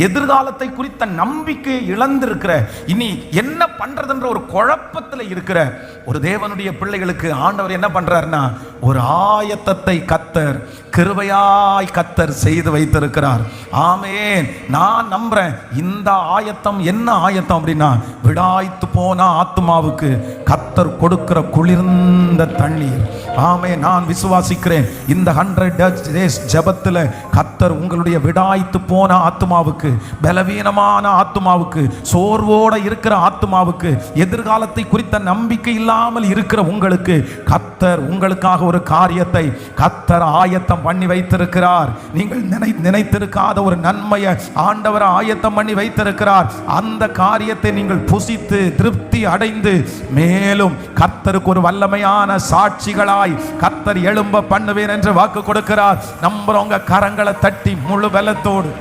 எதிர்காலத்தை குறித்த நம்பிக்கை இழந்திருக்கிற, இனி என்ன பண்றதுன்ற ஒரு குழப்பத்தில் இருக்கிற ஒரு தேவனுடைய பிள்ளைகளுக்கு ஆண்டவர் என்ன பண்றாருன்னா, ஒரு ஆயத்தத்தை கத்தர் கிருபையாய் கத்தர் செய்து வைத்திருக்கிறார். ஆமென். நான் நம்புறேன் இந்த ஆயத்தம் என்ன ஆயத்தம் அப்படின்னா, விடாய்த்து போன ஆத்மாவுக்கு கத்தர் கொடுக்கிற குளிர்ந்த தண்ணீர். ஆமென். நான் விசுவாசிக்கிறேன் இந்த 100 days ஜெபத்துல கத்தர் உங்களுடைய விடாய்த்து போன ஆத்மாவுக்கு, பலவீனமான ஆத்மாவுக்கு, சோர்வோட இருக்கிற ஆத்மாவுக்கு, எதிர்காலத்தை குறித்த நம்பிக்கை இல்லாமல் இருக்கிற உங்களுக்கு கத்தர் உங்களுக்காக ஒரு காரியத்தை கத்தர் ஆயத்தம் பண்ணி வைத்திருக்கிறார். நீங்கள் நினைத்திருக்காத ஒரு நன்மையை ஆண்டவர் ஆயத்தம் பண்ணி வைத்திருக்கிறார். அந்த காரியத்தை நீங்கள் புசித்து திருப்தி அடைந்து மேலும் கர்த்தருக்கு ஒரு வல்லமையான சாட்சிகளாய் கர்த்தர் எழும்ப பண்ணுவேன் என்று வாக்கு கொடுக்கிறார். நம்புறவங்க கரங்களை தட்டி முழு பலத்தோடு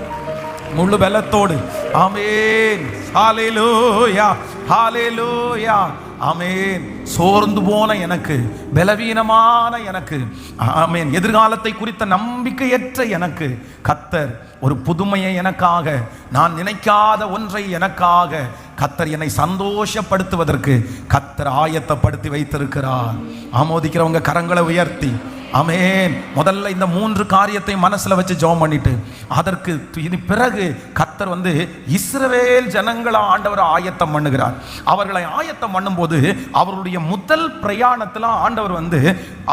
ஆமென். ஹல்லேலூயா, ஹல்லேலூயா, ஆமென். சோர்ந்து போன எனக்கு, பலவீனமான எனக்கு, ஆமென், எதிர்காலத்தை குறித்த நம்பிக்கையற்ற எனக்கு கர்த்தர் ஒரு புதுமையை எனக்காக, நான் நினைக்காத ஒன்றை எனக்காக கர்த்தர் என்னை சந்தோஷப்படுத்துவதற்கு கர்த்தர் ஆயத்தப்படுத்தி வைத்திருக்கிறார். ஆமோதிக்கிறவங்க கரங்களை உயர்த்தி ஆமென். முதல்ல இந்த 3 காரியத்தை மனசுல வச்சு ஜெபம் பண்ணிட்டு, அதற்கு இனி பிறகு கர்த்தர் வந்து இஸ்ரவேல் ஜனங்களை ஆண்டவர் ஆயத்தம் பண்ணுகிறார். அவர்களை ஆயத்தம் பண்ணும்போது அவருடைய முதல் பிரயாணத்தில் ஆண்டவர் வந்து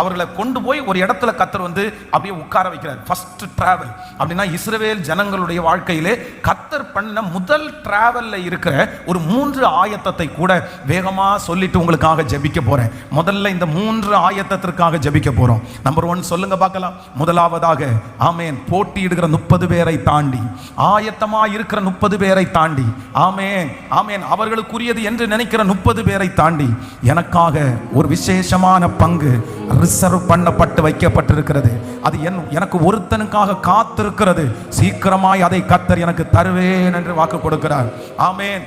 அவர்களை கொண்டு போய் ஒரு இடத்துல கர்த்தர் வந்து அப்படியே உட்கார வைக்கிறார். ஃபர்ஸ்ட் டிராவல் அப்படின்னா இஸ்ரவேல் ஜனங்களுடைய வாழ்க்கையிலே கர்த்தர் பண்ண முதல் டிராவல்ல இருக்கிற ஒரு 3 ஆயத்தத்தை கூட வேகமா சொல்லிட்டு உங்களுக்காக ஜெபிக்க போறேன். முதல்ல இந்த 3 ஆயத்தத்திற்காக ஜெபிக்க போறோம். நம்பர் 1 சொல்லுங்க பார்க்கலாம். முதலாவதாக ஆமென், போட்டியிடுகிற 30 பேரை தாண்டி, ஆயத்தமா இருக்கிற 30 பேரை தாண்டி, ஆமென் ஆமென், அவர்களுக்குரியது என்று நினைக்கிற 30 பேரை தாண்டி எனக்காக ஒரு விசேஷமான பங்கு ரிசர்வ் பண்ணப்பட்டு வைக்கப்பட்டிருக்கிறது. அது எனக்கு ஒருத்தனுக்காக காத்திருக்கிறது. சீக்கிரமாய் அதை கர்த்தர் எனக்கு தருவேன் என்று வாக்கு கொடுக்கிறார். ஆமென்.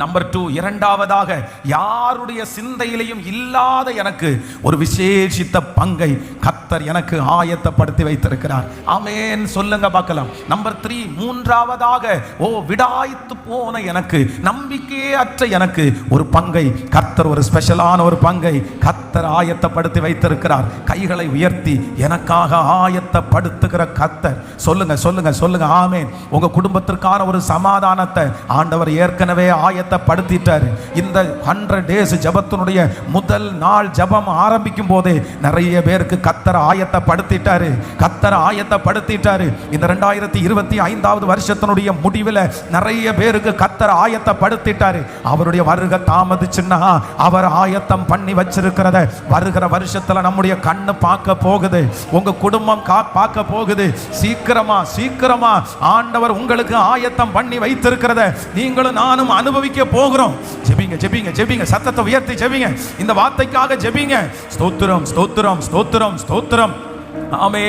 நம்பர் 2, இரண்டாவதாக யாருடைய சிந்தையிலையும் இல்லாத எனக்கு ஒரு விசேஷித்த பங்கை கர்த்தர் எனக்கு ஆயத்தப்படுத்தி வைத்திருக்கிறார். ஆமென் சொல்லுங்க பார்க்கலாம். நம்பர் 3, மூன்றாவதாக, ஓ விடாய்த்து போன எனக்கு, நம்பிக்கையே அற்ற எனக்கு ஒரு பங்கை கர்த்தர், ஒரு ஸ்பெஷலான ஒரு பங்கை கர்த்தர் ஆயத்தப்படுத்தி வைத்திருக்கிறார். கைகளை உயர்த்தி எனக்காக ஆயத்தப்படுத்துகிற கர்த்தர். சொல்லுங்க சொல்லுங்க சொல்லுங்க ஆமென். உங்க குடும்பத்திற்கான ஒரு சமாதானத்தை ஆண்டவர் ஏற்கனவே ஆயத்தப்படுத்திட்டார். இந்த 100 days ஜெபத்தினுடைய முதல் நாள் ஜெபம் ஆரம்பிக்கும் போதே நிறைய பேருக்கு கர்த்தர் ஆயத்தப்படுத்திட்டாரு. கர்த்தர் ஆயத்தப்படுத்திட்டாரு. இந்த 2025 வருஷத்தினுடைய முடிவில் நிறைய பேருக்கு கர்த்தர் ஆயத்தப்படுத்திட்டாரு. அவருடைய வருகை தாமதிச்சுன்னா அவர் ஆயத்தம் பண்ணி வச்சிருக்கிறத வருகிற வருஷத்துல நம்முடைய கண்ணு பார்க்க போகுது. உங்க குடும்பம் பார்க்க போகுது. சீக்கிரமா சீக்கிரமா ஆண்டவர் உங்களுக்கு ஆயத்தம் பண்ணி வைத்திருக்கிறத நீங்களும் நானும் அனுபவிக்க போகிறோம். ஜெபிங்க ஜெபிங்க ஜெபிங்க, சத்தத்தை உயர்த்தி ஜெபிங்க. இந்த வார்த்தைக்காக ஜெபிங்க. ஸ்தோத்திரம் ஸ்தோத்திரம் ஸ்தோத்திரம் ஸ்தோத்திரம். ஆமே,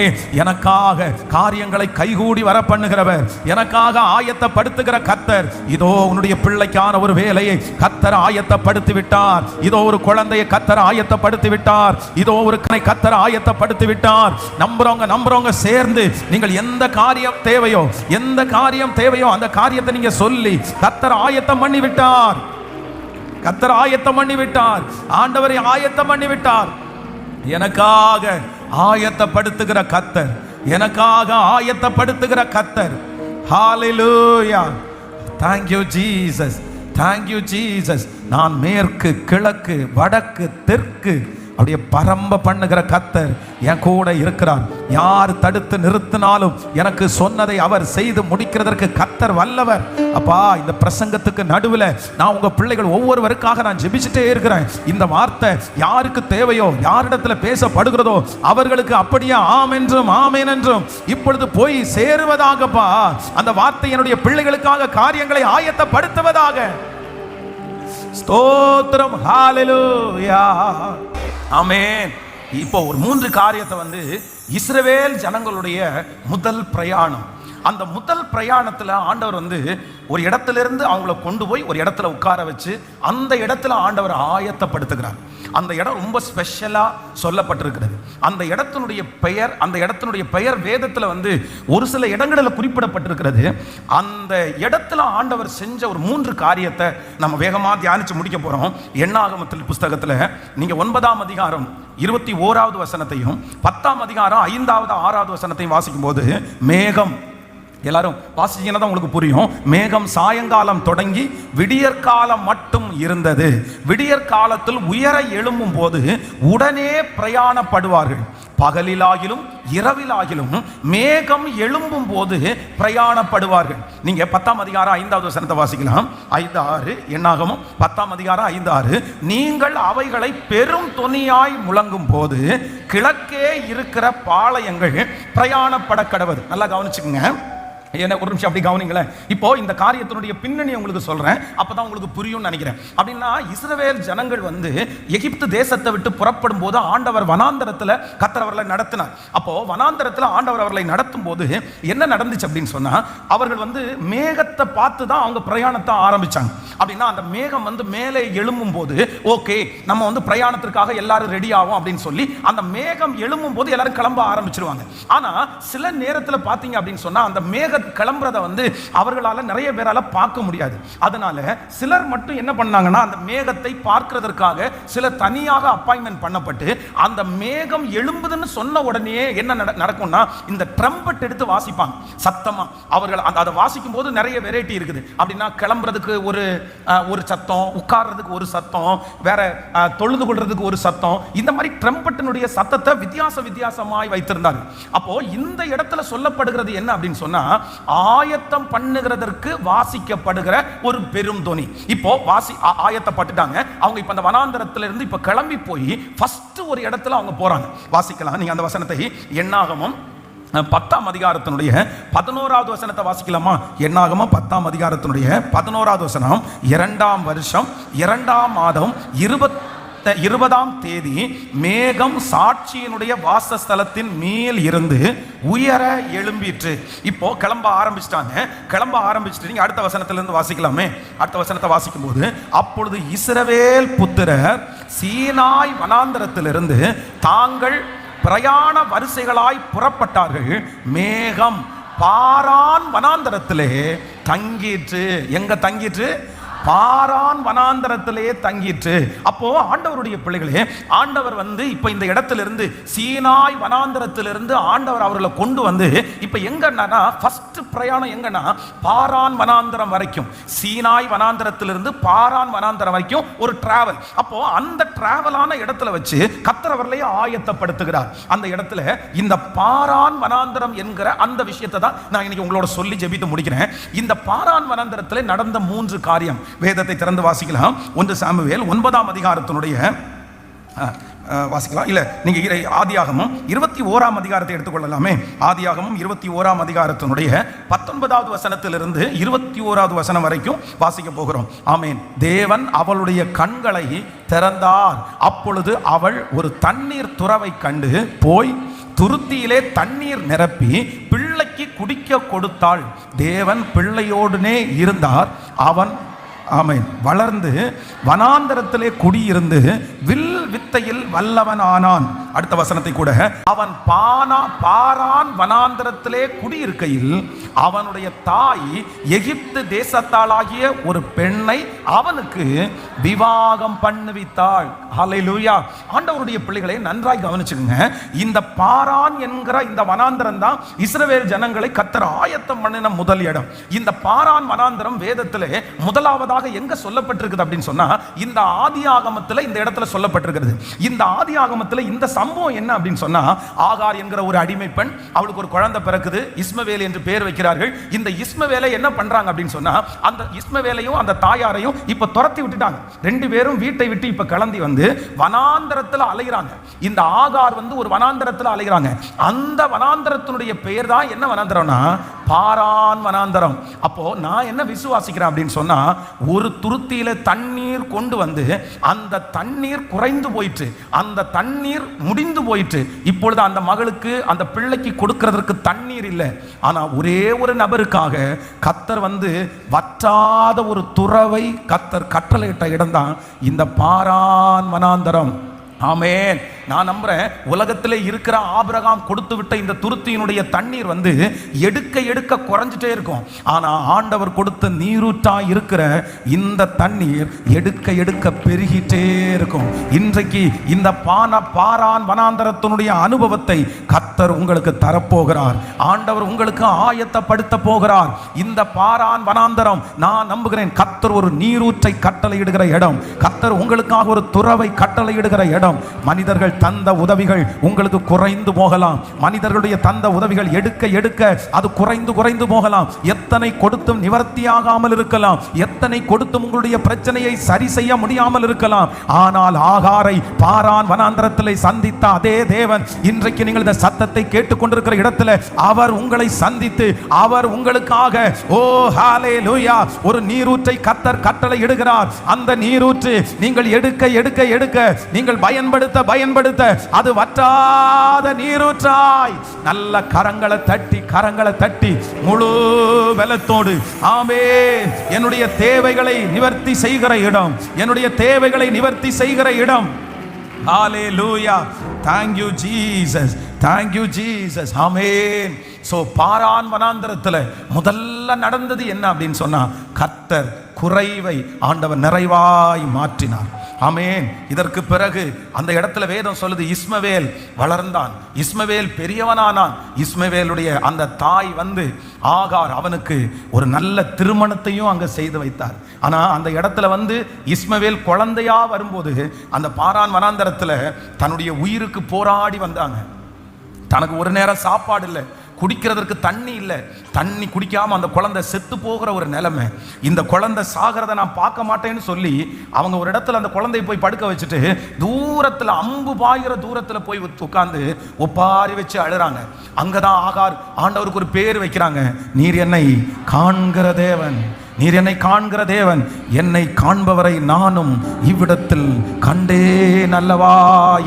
எனக்காக காரியங்களை கைகூடி வர பண்ணுகிறவர், எனக்காக ஆயத்தப்படுத்துகிற கர்த்தர். இதோ உன்னுடைய பிள்ளைக்கான ஒரு வேலையை கர்த்தர் ஆயத்தப்படுத்தி விட்டார். இதோ ஒரு குழந்தையை கர்த்தர் ஆயத்தப்படுத்தி விட்டார். இதோ ஒரு கர்த்தர் ஆயத்தப்படுத்தி விட்டார். நம்புறவங்க சேர்ந்து நீங்கள் எந்த காரியம் தேவையோ, எந்த காரியம் தேவையோ அந்த காரியத்தை நீங்க சொல்லி கர்த்தர் ஆயத்தம் பண்ணி விட்டார். கர்த்தர் ஆயத்தம் பண்ணி விட்டார். ஆண்டவரை ஆயத்தம் பண்ணி விட்டார். எனக்காக ஆயத்தப்படுத்துகிற கர்த்தர், எனக்காக ஆயத்தப்படுத்துகிற கர்த்தர். ஹalleluya, thank you Jesus, thank you Jesus. நான் மேற்கு கிழக்கு வடக்கு தெற்கு அப்படியே பரம்ப பண்ணுகிற கர்த்தர் என் கூட இருக்கிறார். யார் தடுத்து நிறுத்தினாலும் எனக்கு சொன்னதை அவர் செய்து முடிக்கிறதற்கு கர்த்தர் வல்லவர். அப்பா, இந்த பிரசங்கத்துக்கு நடுவில் நான் உங்க பிள்ளைகள் ஒவ்வொருவருக்காக நான் ஜெபிச்சுட்டே இருக்கிறேன். இந்த வார்த்தை யாருக்கு தேவையோ, யாரிடத்துல பேசப்படுகிறதோ அவர்களுக்கு அப்படியே ஆம் என்றும் ஆமேன் என்றும் இப்பொழுது போய் சேருவதாகப்பா. அந்த வார்த்தை என்னுடைய பிள்ளைகளுக்காக காரியங்களை ஆயத்தப்படுத்துவதாக. ஸ்தோத்திரம், ஹalleluya, ஆமென். இப்போ ஒரு 3 காரியத்தை இஸ்ரவேல் ஜனங்களுடைய முதல் பிரயாணம், அந்த முதல் பிரயாணத்தில் ஆண்டவர் ஒரு இடத்திலிருந்து அவங்கள கொண்டு போய் ஒரு இடத்துல உட்கார வச்சு அந்த இடத்துல ஆண்டவர் ஆயத்தப்படுத்துகிறார். அந்த இடம் ரொம்ப ஸ்பெஷலாக சொல்லப்பட்டிருக்கிறது. அந்த இடத்தினுடைய பெயர் வேதத்தில் ஒரு சில இடங்களில் குறிப்பிடப்பட்டிருக்கிறது. அந்த இடத்துல ஆண்டவர் செஞ்ச ஒரு 3 காரியத்தை நம்ம வேகமாக தியானிச்சு முடிக்க போகிறோம். எண்ணாகமத்தில் புஸ்தகத்தில் நீங்கள் 9ஆம் அதிகாரம் 21வது வசனத்தையும் 10ஆம் அதிகாரம் 5வது 6வது வசனத்தையும் வாசிக்கும் போது, மேகம், எல்லாரும் வாசிச்சீங்கன்னா தான் உங்களுக்கு புரியும். மேகம் சாயங்காலம் தொடங்கி விடியற்காலம் மட்டும் இருந்தது. விடியற்காலத்தில் உயர எழும்பும் போது உடனே பிரயாணப்படுவார்கள். பகலிலாகிலும் இரவிலாகிலும் மேகம் எழும்பும் போது பிரயாணப்படுவார்கள். நீங்க 10ஆம் அதிகாரம் 5வது வசனத்தை வாசிக்கலாம். 5:6 எண்ணாகமம் 10ஆம் அதிகாரம் 5:6. நீங்கள் அவைகளை பெரும் தொனியாய் முழங்கும் போது கிழக்கே இருக்கிற பாளையங்கள் பிரயாணப்பட கடவது. நல்லா கவனிச்சுக்கங்க. என்ன ஒரு நிமிஷம் அப்படி கவனிங்களேன். இப்போ இந்த காரியத்தினுடைய பின்னணி உங்களுக்கு சொல்றேன், அப்பதான் உங்களுக்கு புரியும் நினைக்கிறேன். அப்படின்னா இஸ்ரவேல் ஜனங்கள் எகிப்து தேசத்தை விட்டு புறப்படும் போது ஆண்டவர் வனாந்தரத்தில் கர்த்தர் அவர்களை நடத்தினார். அப்போ வனாந்தரத்தில் ஆண்டவர் அவர்களை நடத்தும் போது என்ன நடந்துச்சு அப்படின்னு சொன்னா, அவர்கள் மேகத்தை பார்த்து தான் அவங்க பிரயாணத்தை ஆரம்பிச்சாங்க. அப்படின்னா அந்த மேகம் மேலே எழும்பும் போது ஓகே நம்ம பிரயாணத்திற்காக எல்லாரும் ரெடி ஆகும் அப்படின்னு சொல்லி அந்த மேகம் எழும்பும் போது எல்லாரும் கிளம்ப ஆரம்பிச்சிருவாங்க. ஆனா சில நேரத்தில் பார்த்தீங்க அப்படின்னு சொன்னா அந்த மேக கிளம்புறத அவர்களால நிறைய பேரால பார்க்க முடியாது. அதனால சிலர் மட்டும் என்ன பண்ணாங்கன்னா, அந்த மேகத்தை பார்க்கிறதற்காக சில தனியாக அப்பாயின்மெண்ட் பண்ணப்பட்டு அந்த மேகம் எழும்புதுன்னு சொன்ன உடனே என்ன நடக்கும்னா, இந்த ட்ரம்பட் எடுத்து வாசிப்பாங்க சத்தமா. அவர்கள் அதை வாசிக்கும் போது நிறைய வெரைட்டி இருக்குது. அப்படின்னா கிளம்புறதுக்கு ஒரு சத்தம், உட்கார்றதுக்கு ஒரு சத்தம், வேற தொழுது கொள்றதுக்கு ஒரு சத்தம், இந்த மாதிரி ட்ரம்பட்டினுடைய சத்தத்தை வித்தியாசமாய் வைத்திருந்தாங்க. அப்போ இந்த இடத்துல சொல்லப்படுகிறது என்ன அப்படின்னு சொன்னா, ஆயத்தம் பண்ணுகிறதற்கு வாசிக்கப்படுகிற ஒரு பெரும் தொனி. இப்போ ஆயத்தப்பட்டுட்டாங்க அவங்க. இப்ப அந்த வனாந்தரத்துல இருந்து இப்ப கிளம்பி போய் ஃபர்ஸ்ட் ஒரு இடத்துல அவங்க போறாங்க. வாசிக்கலாம் நீங்க அந்த வசனத்தை. எண்ணாகமம் 10ஆம் அதிகாரத்தினுடைய 11வது வசனத்தை வாசிக்கலாமா? எண்ணாகமம் 10ஆம் அதிகாரத்தினுடைய 11வது வசனம். 2ஆம் வருஷம் 2ஆம் மாதம் 20ஆம் தேதி மேகம் சாட்சியினுடைய வாசஸ்தலத்தின் மேல் இருந்து உயர எழும்பிற்று. இப்போ கிளம்ப ஆரம்பிச்சுட்டு நீங்க அடுத்த வசனத்திலிருந்து வாசிக்கலாமே. அடுத்த வசனத்தை வாசிக்கும் போது, அப்பொழுது இஸ்ரவேல் புத்திரர் சீனாய் வனாந்தரத்திலிருந்து தாங்கள் பிரயாண வரிசைகளாய் புறப்பட்டார்கள். மேகம் பாரான் வனாந்தரத்திலே தங்கிற்று. எங்க தங்கிற்று? பாரான் வனாந்தரத்திலே தங்கிற்று. அப்போ ஆண்டவருடைய பிள்ளைகளே, ஆண்டவர் இப்ப இந்த இடத்திலிருந்து சீனாய் வனாந்தரத்திலிருந்து ஆண்டவர் அவர்களை கொண்டு வந்து இப்ப எங்கன்னா ஃபர்ஸ்ட் பிரயாணம் எங்கன்னா பாரான் வனாந்தரம் வரைக்கும், சீனாய் வனாந்தரத்திலிருந்து பாரான் வனாந்தரம் வரைக்கும் ஒரு டிராவல். அப்போ அந்த டிராவலான இடத்துல வச்சு கர்த்தர் அவர்களையே ஆயத்தப்படுத்துகிறார். அந்த இடத்துல இந்த பாரான் வனாந்தரம் என்கிற அந்த விஷயத்தை தான் நான் இன்னைக்கு உங்களோட சொல்லி ஜெபித்து முடிக்கிறேன். இந்த பாரான் வனாந்தரத்தில் நடந்த 3 காரியம் வேதத்தை திறந்து வாசிக்கலாம். 1 சாமுவேல் 9ஆம் அதிகாரத்தினுடைய வாசிக்கலாம். இல்ல நீங்க ஆதியாகமம் 21ஆம் அதிகாரத்தை எடுத்துக்கொள்ளலாமே. ஆதியாகமம் 21ஆம் அதிகாரத்தினுடைய 19வது வசனத்திலிருந்து 21வது வசனம் வரைக்கும் வாசிக்க போகிறோம். ஆமென். தேவன் அவளுடைய கண்களை திறந்தார். அப்பொழுது அவள் ஒரு தண்ணீர் துறவை கண்டு போய் துருத்தியிலே தண்ணீர் நிரப்பி பிள்ளைக்கு குடிக்க கொடுத்தாள். தேவன் பிள்ளையோடுனே இருந்தார். அவன் ஆமென் வளர்ந்து வனாந்தரத்திலே குடியிருந்து வில் வித்தையில் வல்லவன் ஆனான். அடுத்த வசனத்தை கூட, அவன் பாரான் வனாந்தரத்திலே குடியிருக்கையில் அவனுடைய தாய் எகிப்து தேசத்தாளாகிய ஒரு பெண்ணை அவனுக்கு விவாகம் பண்ணுவித்தாள். ஹல்லேலூயா. ஆண்டவருடைய பிள்ளைகளை நன்றாய் கவனிச்சுங்க. இந்த பாரான் என்கிற இந்த வனாந்தரம் தான் இஸ்ரவேல் ஜனங்களை கர்த்தர் ஆயத்தம் பண்ணின முதல் இடம். இந்த பாரான் வனாந்தரம் வேதத்திலே முதலாவதாக எங்க சொல்லப்பட்டிருக்குது அப்படின்னு சொன்னா இந்த ஆதியாகமத்தில் இந்த இடத்துல சொல்லப்பட்டிருக்கிறது. இந்த ஆதியாகமத்தில் இந்த சம்பவம் என்ன அப்படின்னு சொன்னா, ஆகார் என்கிற ஒரு அடிமை பெண், அவளுக்கு ஒரு குழந்தை பிறக்குது. இஸ்மவேல் என்று பெயர் வைக்கிறார்கள். இந்த இஸ்மவேலை என்ன பண்றாங்க அப்படின்னு சொன்னா, அந்த இஸ்மவேலையும் அந்த தாயாரையும் இப்ப துரத்தி விட்டுட்டாங்க. 2 பேரும் வீட்டை விட்டு இப்ப கிளம்பி வந்து வனாந்தரத்தில் அலைகிறாங்க. இந்த ஆகார் ஒரு வனாந்தரத்தில் அலைகிறாங்க. அந்த வனாந்தரத்தினுடைய பெயர் தான் என்ன வனாந்தரம்னா பாரான் வனாந்தரம். அப்போ நான் என்ன விசுவாசிக்கிறேன் அப்படின்னு சொன்னா, ஒரு துருத்தியில தண்ணீர் கொண்டு வந்து அந்த தண்ணீர் குறைந்து போயிட்டு, அந்த தண்ணீர் முடிந்து போயிட்டு, இப்பொழுது அந்த மகளுக்கு அந்த பிள்ளைக்கு கொடுக்கிறதற்கு தண்ணீர் இல்லை. ஆனா ஒரே ஒரு நபருக்காக கர்த்தர் வற்றாத ஒரு துறவை கர்த்தர் கட்டளையிட்ட இடம் தான் இந்த பாரான் வனாந்தரம். ஆமென். நான் நம்புறேன், உலகத்திலே இருக்கிற ஆபிரகாம் கொடுத்து விட்ட இந்த துருத்தியினுடைய தண்ணீர் எடுக்க எடுக்க குறைஞ்சிட்டே இருக்கும். ஆனா ஆண்டவர் கொடுத்த நீரூற்றாய் இருக்கிற இந்த தண்ணீர் எடுக்க எடுக்க பெருகிட்டே இருக்கும். இன்றைக்கு இந்த பாரான் வனாந்தரத்தினுடைய அனுபவத்தை கர்த்தர் உங்களுக்கு தரப்போகிறார். ஆண்டவர் உங்களுக்கு ஆயத்தப்படுத்த போகிறார். இந்த பாரான் வனாந்தரம் நான் நம்புகிறேன் கர்த்தர் ஒரு நீரூற்றை கட்டளையிடுகிற இடம். கர்த்தர் உங்களுக்காக ஒரு துறவை கட்டளையிடுகிற இடம். மனிதர்கள் தந்த உதவிகள் உங்களுக்கு குறைந்து போகலாம். மனிதர்களுடைய தந்த உதவிகள் எடுக்க எடுக்க அது குறைந்து குறைந்து போகலாம். எத்தனை கொடுத்தும் நிவர்த்தியாகாமல் இருக்கலாம். எத்தனை கொடுத்தும் உங்களுடைய பிரச்சனையை சரி செய்ய முடியாமல் இருக்கலாம். ஆனால் ஆகாரை பாரான் வனாந்தரத்தில் சந்தித்த அதே தேவன் இன்றைக்கு நீங்கள் இந்த சத்தத்தை கேட்டுக்கொண்டிருக்கிற இடத்துல அவர் உங்களை சந்தித்து அவர் உங்களுக்காக ஹல்லேலூயா ஒரு நீரூற்றை கர்த்தர் கட்டளை இடுகிறார். அந்த நீரூற்று நீங்கள் எடுக்க எடுக்க எடுக்க நீங்கள் பயன்படுத்த அது வற்றாத நீரூற்றாய் நல்ல கரங்களை தட்டி முழு பலத்தோடு ஆமென் என்னுடைய தேவைகளை நிவர்த்தி செய்கிற இடம், என்னுடைய தேவைகளை நிவர்த்தி செய்கிற இடம். Hallelujah. Thank you Jesus. Thank you Jesus. Amen. So Paran வனாந்தரத்தில் முதல்ல நடந்தது என்ன அப்படின்னு சொன்னா, கர்த்தர் குறைவை ஆண்டவர் நிறைவாய் மாற்றினார். ஆமென். இதற்கு பிறகு அந்த இடத்துல வேதம் சொல்லுது, இஸ்மவேல் வளர்ந்தான், இஸ்மவேல் பெரியவனானான். இஸ்மவேலுடைய அந்த தாய் ஆகார் அவனுக்கு ஒரு நல்ல திருமணத்தையும் அங்க செய்து வைத்தார். ஆனா அந்த இடத்துல இஸ்மவேல் குழந்தையா வரும்போது அந்த பாரான் வனாந்தரத்துல தன்னுடைய உயிருக்கு போராடி வந்தாங்க. தனக்கு ஒரு நேரம் சாப்பாடு இல்லை, குடிக்கிறதற்கு தண்ணி இல்லை, தண்ணி குடிக்காம அந்த குழந்தை செத்து போகிற ஒரு நிலைமை. இந்த குழந்தை சாகிறத நான் பார்க்க மாட்டேன்னு சொல்லி அவங்க ஒரு இடத்துல அந்த குழந்தையை போய் படுக்க வச்சுட்டு தூரத்தில் அம்பு பாயிற தூரத்தில் போய் உட்கார்ந்து ஒப்பாரி வச்சு அழுறாங்க. அங்கதான் ஆகார் ஆண்டவருக்கு ஒரு பேர் வைக்கிறாங்க, நீர் என்னை காண்கிற தேவன், நீர் என்னை காண்கிற தேவன், என்னை காண்பவரை நானும் இவ்விடத்தில் கண்டேன் அல்லவா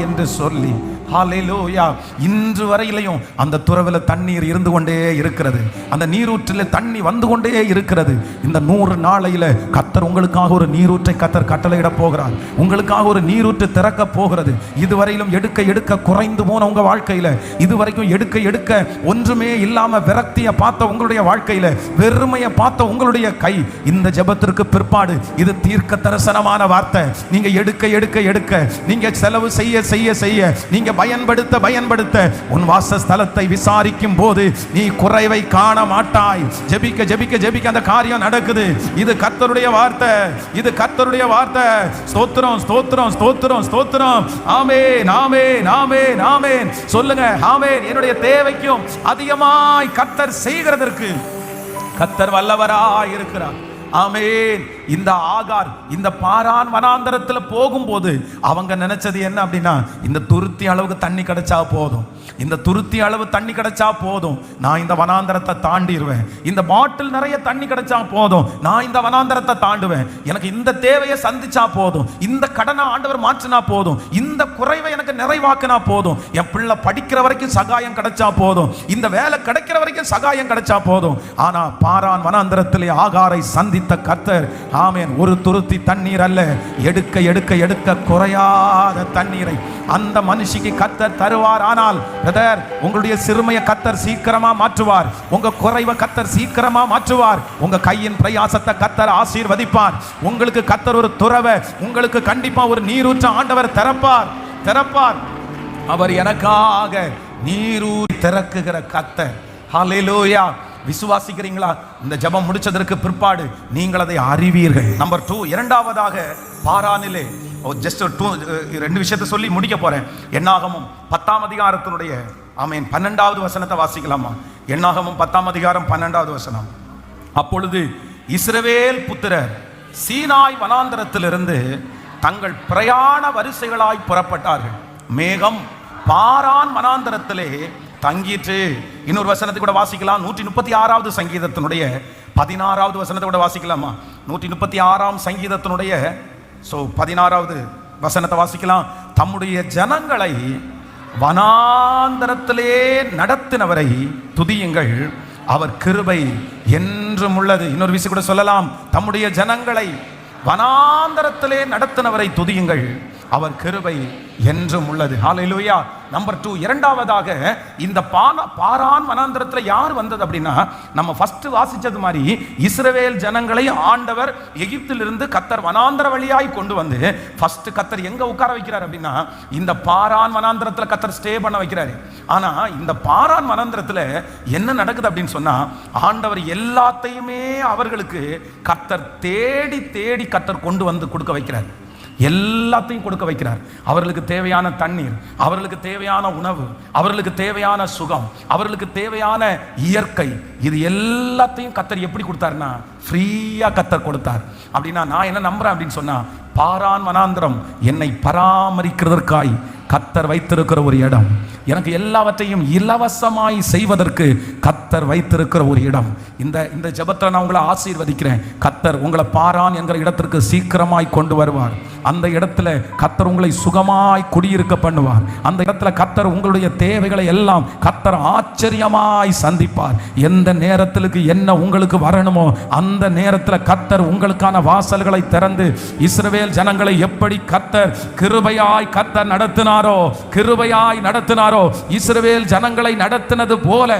என்று சொல்லி ஹல்லேலூயா. இன்று வரையிலையும் அந்த துறவில தண்ணீர் இருந்து கொண்டே இருக்கிறது, அந்த நீரூற்றில் தண்ணி வந்து கொண்டே இருக்கிறது. இந்த 100 நாளையில கர்த்தர் உங்களுக்காக ஒரு நீரூற்றை கர்த்தர் கட்டளையிட போகிறார். உங்களுக்காக ஒரு நீரூற்று திறக்க போகிறது. இதுவரையிலும் எடுக்க எடுக்க குறைந்து போன உங்க வாழ்க்கையில, இதுவரைக்கும் எடுக்க எடுக்க ஒன்றுமே இல்லாம விரக்தியை பார்த்த உங்களுடைய வாழ்க்கையில, வெறுமையை பார்த்த உங்களுடைய கை, இந்த ஜெபத்திற்கு பிற்பாடு இது தீர்க்க தரிசனமான வார்த்தை. நீங்க எடுக்க எடுக்க எடுக்க, நீங்க செலவு செய்ய செய்ய செய்ய, நீங்க பயன்படுத்த பயன்படுத்த, உன் வாசஸ்தலத்தை விசாரிக்கும் போது நீ குறைவை காண மாட்டாய். ஜெபிக்க ஜெபிக்க ஜெபிக்க அந்த காரியம் நடக்குது. இது கர்த்தருடைய வார்த்தை, இது கர்த்தருடைய வார்த்தை. ஸ்தோத்திரம் ஸ்தோத்திரம் ஸ்தோத்திரம் ஸ்தோத்திரம். ஆமென் ஆமென் ஆமென் ஆமென். சொல்லுங்க ஆமென். என்னுடைய தேவைக்கும் அதிகமாய் கர்த்தர் செய்கிறதற்கு கர்த்தர் வல்லவராய் இருக்கிறார். ஆமென். இந்த ஆகார் இந்த பாரான் வனாந்தரத்தில் போகும்போது அவங்க நினைச்சது என்ன அப்படின்னா, இந்த துருத்தி அளவுக்கு தண்ணி கிடைச்சா போதும், இந்த துருத்தி அளவு தண்ணி கிடைச்சா போதும், நான் இந்த வனாந்தரத்தை தாண்டிடுவேன். இந்த பாட்டில் நிறைய தண்ணி கிடைச்சா போதும், நான் இந்த வனாந்தரத்தை தாண்டுவேன். எனக்கு இந்த தேவையை சந்திச்சா போதும், இந்த கடனை ஆண்டவர் மாற்றினா போதும், இந்த குறைவை எனக்கு நிறைவாக்கினா போதும், என் பிள்ளை படிக்கிற வரைக்கும் சகாயம் கிடைச்சா போதும், இந்த வேலை கிடைக்கிற வரைக்கும் சகாயம் கிடைச்சா போதும். ஆனா பாரான் வனாந்தரத்திலே ஆகாரை சந்தித்த கர்த்தர், ஆமென், ஒரு துருத்தி தண்ணீர் அல்ல, எடுக்க எடுக்க எடுக்க குறையாத தண்ணீரை அந்த மனுஷிக்கு கர்த்தர் தருவார். ஆனால் பிரதர், உங்களுடைய சிறுமையை கர்த்தர் சீக்கிரமா மாற்றுவார், உங்க குறைவை கர்த்தர் சீக்கிரமா மாற்றுவார், உங்க கையின் பிரயாசத்தை கர்த்தர் ஆசீர்வதிப்பார். உங்களுக்கு கர்த்தர் ஒரு துறவை, உங்களுக்கு கண்டிப்பா ஒரு நீரூற்று ஆண்டவர் திறப்பார் திறப்பார். அவர் எனக்காக நீரூற்று திறக்குகிற கர்த்தர். ஹல்லேலூயா. விசுவாசிக்கிறீங்களா? இந்த ஜெபம் முடிச்சதற்கு பிற்பாடு நீங்கள் அதை அறிவீர்கள். நம்பர் 2, இரண்டாவதாக பாரானிலே ஜஸ்ட் 2 விஷயத்தை சொல்லி முடிக்க போறேன். என்னாகமும் 10ஆம் அதிகாரத்தினுடைய ஆமென் 12வது வசனத்தை வாசிக்கலாமா? என்னாகமும் 10ஆம் அதிகாரம் 12வது வசனம். அப்பொழுது இஸ்ரவேல் புத்திரர் சீனாய் வனாந்தரத்திலிருந்து தங்கள் பிரயாண வரிசைகளாய் புறப்பட்டார்கள். மேகம் பாரான் வனாந்தரத்திலே தங்கிற்று. இன்னொரு வசனத்தை கூட வாசிக்கலாம். 136வது சங்கீதத்தினுடைய 16வது வசனத்தை கூட வாசிக்கலாமா? 136ஆம் சங்கீதத்தினுடைய 16வது வசனத்தை வாசிக்கலாம். தம்முடைய ஜனங்களை வனாந்தரத்திலே நடத்தினவரை துதியுங்கள், அவர் கிருபை என்றும் உள்ளது. இன்னொரு விஷயம் கூட சொல்லலாம், தம்முடைய ஜனங்களை வனாந்தரத்திலே நடத்தினவரை துதியுங்கள், அவர் கிருபை என்றும் உள்ளது. ஹல்லேலூயா. நம்பர் 2, இரண்டாவதாக இந்த பாரான் வனாந்தரத்தில் யார் வந்தது அப்படின்னா, நம்ம ஃபர்ஸ்ட் வாசிச்சது மாதிரி இஸ்ரவேல் ஜனங்களை ஆண்டவர் எகிப்திலிருந்து கர்த்தர் வனாந்தர வழியாய் கொண்டு வந்து ஃபர்ஸ்ட் கர்த்தர் எங்க உட்கார வைக்கிறார் அப்படின்னா, இந்த பாரான் வனாந்தரத்தில் கர்த்தர் ஸ்டே பண்ண வைக்கிறாரு. ஆனா இந்த பாரான் வனாந்தரத்தில் என்ன நடக்குது அப்படின்னு சொன்னா, ஆண்டவர் எல்லாத்தையுமே அவர்களுக்கு கர்த்தர் தேடி தேடி கர்த்தர் கொண்டு வந்து கொடுக்க வைக்கிறார். எல்லாத்தையும் கொடுக்க வைக்கிறார். அவர்களுக்கு தேவையான தண்ணீர், அவர்களுக்கு தேவையான உணவு, அவர்களுக்கு தேவையான சுகம், அவர்களுக்கு தேவையான இயற்கை, இது எல்லாத்தையும் கர்த்தர் எப்படி கொடுத்தாருன்னா ஃப்ரீயா கர்த்தர் கொடுத்தார். அப்படின்னா நான் என்ன நம்புறேன் அப்படின்னு சொன்னா, பாரான் வனாந்தரம் என்னை பராமரிக்கிறதற்காய் கர்த்தர் வைத்திருக்கிற ஒரு இடம், எனக்கு எல்லாவற்றையும் இலவசமாய் செய்வதற்கு கர்த்தர் வைத்திருக்கிற ஒரு இடம். இந்த ஜெபத்தை நான் உங்களை ஆசீர்வதிக்கிறேன். கர்த்தர் உங்களை பாரான் என்கிற இடத்திற்கு சீக்கிரமாய் கொண்டு வருவார். அந்த இடத்துல கர்த்தர் உங்களை சுகமாய் குடியிருக்க பண்ணுவார். அந்த இடத்துல கர்த்தர் உங்களுடைய தேவைகளை எல்லாம் கர்த்தர் ஆச்சரியமாய் சந்திப்பார். எந்த நேரத்திற்கு என்ன உங்களுக்கு வரணுமோ அந்த நேரத்தில் கர்த்தர் உங்களுக்கான வாசல்களை திறந்து, இஸ்ரவேல் ஜனங்களை எப்படி கர்த்தர் கிருபையாய் கர்த்தர் நடத்தினாரோ, கிருபையாய் நடத்தினாரோ, இஸ்ரவேல் ஜனங்களை நடத்தினது போல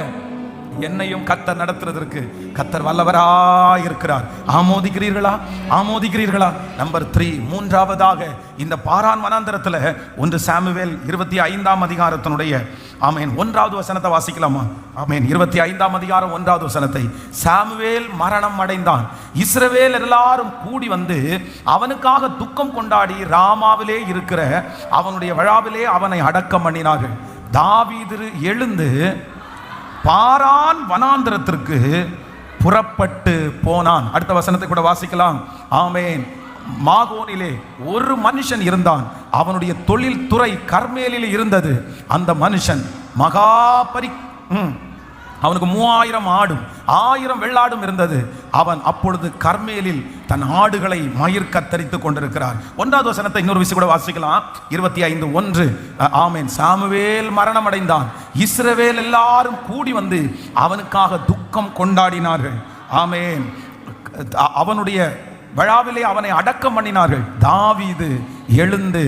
என்னையும் கர்த்தர் நடத்துறதற்கு கர்த்தர் வல்லவராய் இருக்கிறார். ஆமோதிக்கிறீர்களா? ஆமோதிக்கிறீர்களா? நம்பர் 3, மூன்றாவதாக இந்த பாரான் வனாந்தரத்தில் 1 சாமுவேல் 25ஆம் அதிகாரத்தினுடைய ஆமென் 1வது வசனத்தை வாசிக்கலாமா? ஆமென் 25ஆம் அதிகாரம் 1வது வசனத்தை. சாமுவேல் மரணம் அடைந்தான், இஸ்ரவேல் எல்லாரும் கூடி வந்து அவனுக்காக துக்கம் கொண்டாடி ராமாவிலே இருக்கிற அவனுடைய விழாவிலே அவனை அடக்கம் பண்ணினார்கள். தாவீது எழுந்து பாரான் வனாந்தரத்திற்கு புறப்பட்டு போனான். அடுத்த வசனத்தை கூட வாசிக்கலாம். ஆமென். மாகோனிலே ஒரு மனுஷன் இருந்தான், அவனுடைய தொழில் துறை கர்மேலில் இருந்தது. அந்த மனுஷன் அவனுக்கு 3000 ஆடும் 1000 வெள்ளாடும் இருந்தது. அவன் அப்பொழுது கர்மேலில் தன் ஆடுகளை மயிர் கத்தரித்து கொண்டிருக்கிறார். 1வது வசனத்தை இன்னொரு விஷயம் கூட வாசிக்கலாம். 25:1. ஆமென். சாமுவேல் மரணம் அடைந்தான். இஸ்ரவேல் எல்லாரும் கூடி வந்து அவனுக்காக துக்கம் கொண்டாடினார்கள். ஆமென். அவனுடைய விழாவிலே அவனை அடக்கம் பண்ணினார்கள். தாவீது எழுந்து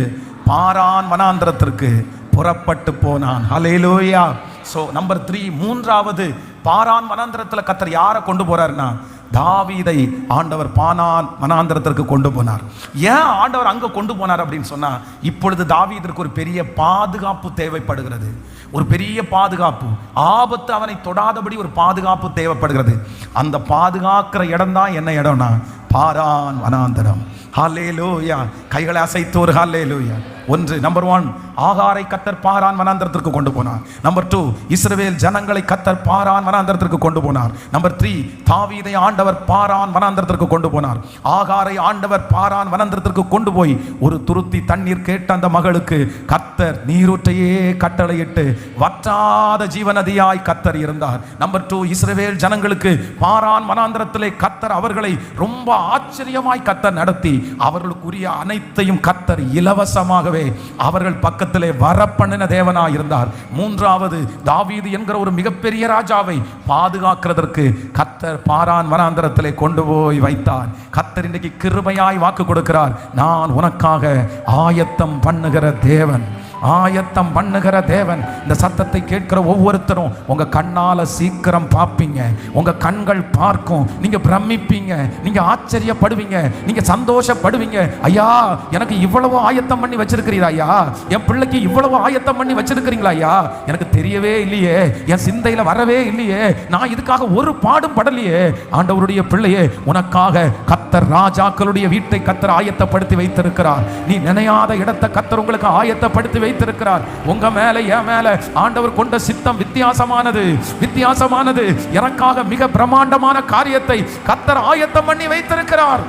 பாரான் வனாந்தரத்திற்கு புறப்பட்டு போனான். ஹல்லேலூயா. சோ நம்பர் 3, மூன்றாவது பாரான் வனாந்தரத்தில் கர்த்தர் யாரை கொண்டு போறாருன்னா, தாவீதை ஆண்டவர் பாரான் வனாந்தரத்திற்கு கொண்டு போனார். ஏன் ஆண்டவர் அங்க கொண்டு போனார் அப்படின்னு சொன்னா, இப்பொழுது தாவீதிற்கு ஒரு பெரிய பாதுகாப்பு தேவைப்படுகிறது. ஒரு பெரிய பாதுகாப்பு, ஆபத்து அவனை தொடாதபடி ஒரு பாதுகாப்பு தேவைப்படுகிறது. அந்த பாதுகாக்கிற இடம் தான் என்ன இடம்னா, பாரான் வனாந்தரம். ஹல்லேலூயா. கைகளை அசைத்து ஒரு ஹல்லேலூயா. நம்பர் 1, ஆகாரை கர்த்தர் பாரான் வனாந்தரத்திற்கு கொண்டு போனார். நம்பர் 2, இஸ்ரவேல் ஜனங்களை கர்த்தர் பாரான் வனாந்தரத்திற்கு கொண்டு போனார். நம்பர் 3, தாவீதை ஆண்டவர் பாரான் வனாந்தரத்திற்கு கொண்டு போனார். ஆகாரை ஆண்டவர் பாரான் வனாந்தரத்திற்கு கொண்டு போய் ஒரு துருத்தி தண்ணீர் கேட்ட அந்த மகளுக்கு கர்த்தர் நீரூற்றையே கட்டளையிட்டு வற்றாத ஜீவநதியாய் கர்த்தர் இருந்தார். நம்பர் 2, இஸ்ரவேல் ஜனங்களுக்கு பாரான் வனாந்தரத்திலே கர்த்தர் அவர்களை ரொம்ப ஆச்சரியமாய் கர்த்தர் நடத்தி அவர்களுக்குரிய அனைத்தையும் கர்த்தர் இலவசமாகவே அவர்கள் பக்கத்திலே வரப்பண்ணின தேவனாய் இருந்தார். 3வது, தாவீது என்கிற ஒரு மிகப்பெரிய ராஜாவை பாதுகாக்கிறதற்கு கர்த்தர் பாரான் வனாந்தரத்திலே கொண்டு போய் வைத்தார். கர்த்தர் இன்றைக்கு கிருபையாய் வாக்கு கொடுக்கிறார். நான் உனக்காக ஆயத்தம் பண்ணுகிற தேவன், ஆயத்தம் பண்ணுகிற தேவன். இந்த சத்தத்தை கேட்கிற ஒவ்வொருத்தரும் உங்க கண்ணால சீக்கிரம் பார்ப்பீங்க. உங்க கண்கள் பார்க்கும். நீங்க பிரமிப்பீங்க, நீங்க ஆச்சரியப்படுவீங்க, நீங்க சந்தோஷப்படுவீங்க. ஐயா, எனக்கு இவ்வளவு ஆயத்தம் பண்ணி வச்சிருக்கிறீரா ஐயா, என் பிள்ளைக்கு இவ்வளவு ஆயத்தம் பண்ணி வச்சிருக்கிறீங்களா ஐயா, எனக்கு தெரியவே இல்லையே, என் சிந்தையில வரவே இல்லையே, நான் இதுக்காக ஒரு பாடும் படலையே. ஆண்டவருடைய பிள்ளையே, உனக்காக கர்த்தர் ராஜாக்களுடைய வீட்டை கர்த்தர் ஆயத்தப்படுத்தி வைத்திருக்கிறார். நீ நினையாத இடத்தை கர்த்தர் உங்களுக்கு ஆயத்தப்படுத்தி வைத்திருக்கிறார். உங்க மேல என் மேல ஆண்டவர் கொண்ட சித்தம் வித்தியாசமானது, வித்தியாசமானது. எனக்காக மிக பிரம்மாண்டமான காரியத்தை கர்த்தர் ஆயத்தம் பண்ணி வைத்திருக்கிறார்.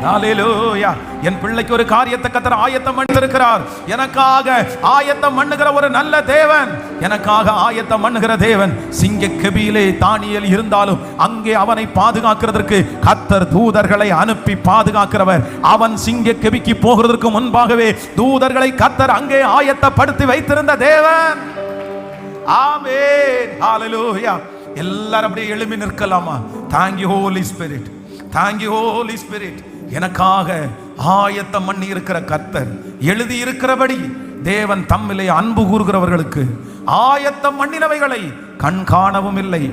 ஹல்லேலூயா. என் பிள்ளைக்கு ஒரு காரியத்தை கர்த்தர் ஆயத்தம் பண்ணியிருக்கிறார். எனக்காக ஆயத்தம் பண்ணுகிற ஒரு நல்ல தேவன், எனக்காக ஆயத்தம் பண்ணுகிற தேவன். சிங்க கெபியிலே தானியேல் இருந்தாலும் அங்கே அவனை பாதுகாக்கிறதற்கு கர்த்தர் தூதர்களை அனுப்பி பாதுகாக்கிறவர். அவன் சிங்க கெபிக்கு போகிறதற்கு முன்பாகவே தூதர்களை கர்த்தர் அங்கே ஆயத்தப்படுத்தி வைத்திருந்த தேவன். ஆமென். ஹல்லேலூயா. எல்லாரும் அப்படியே எழும்பி நிற்கலாமா? Thank you Holy Spirit. Thank you Holy Spirit. எனக்காக ஆயத்தம் பண்ணி இருக்கிற கர்த்தர், எழுதி இருக்கிறபடி தேவன் தம்மிலே அன்பு கூறுகிறவர்களுக்கு ஆயத்தம் பண்ணினவைகளை கண் காணவும் இல்லை,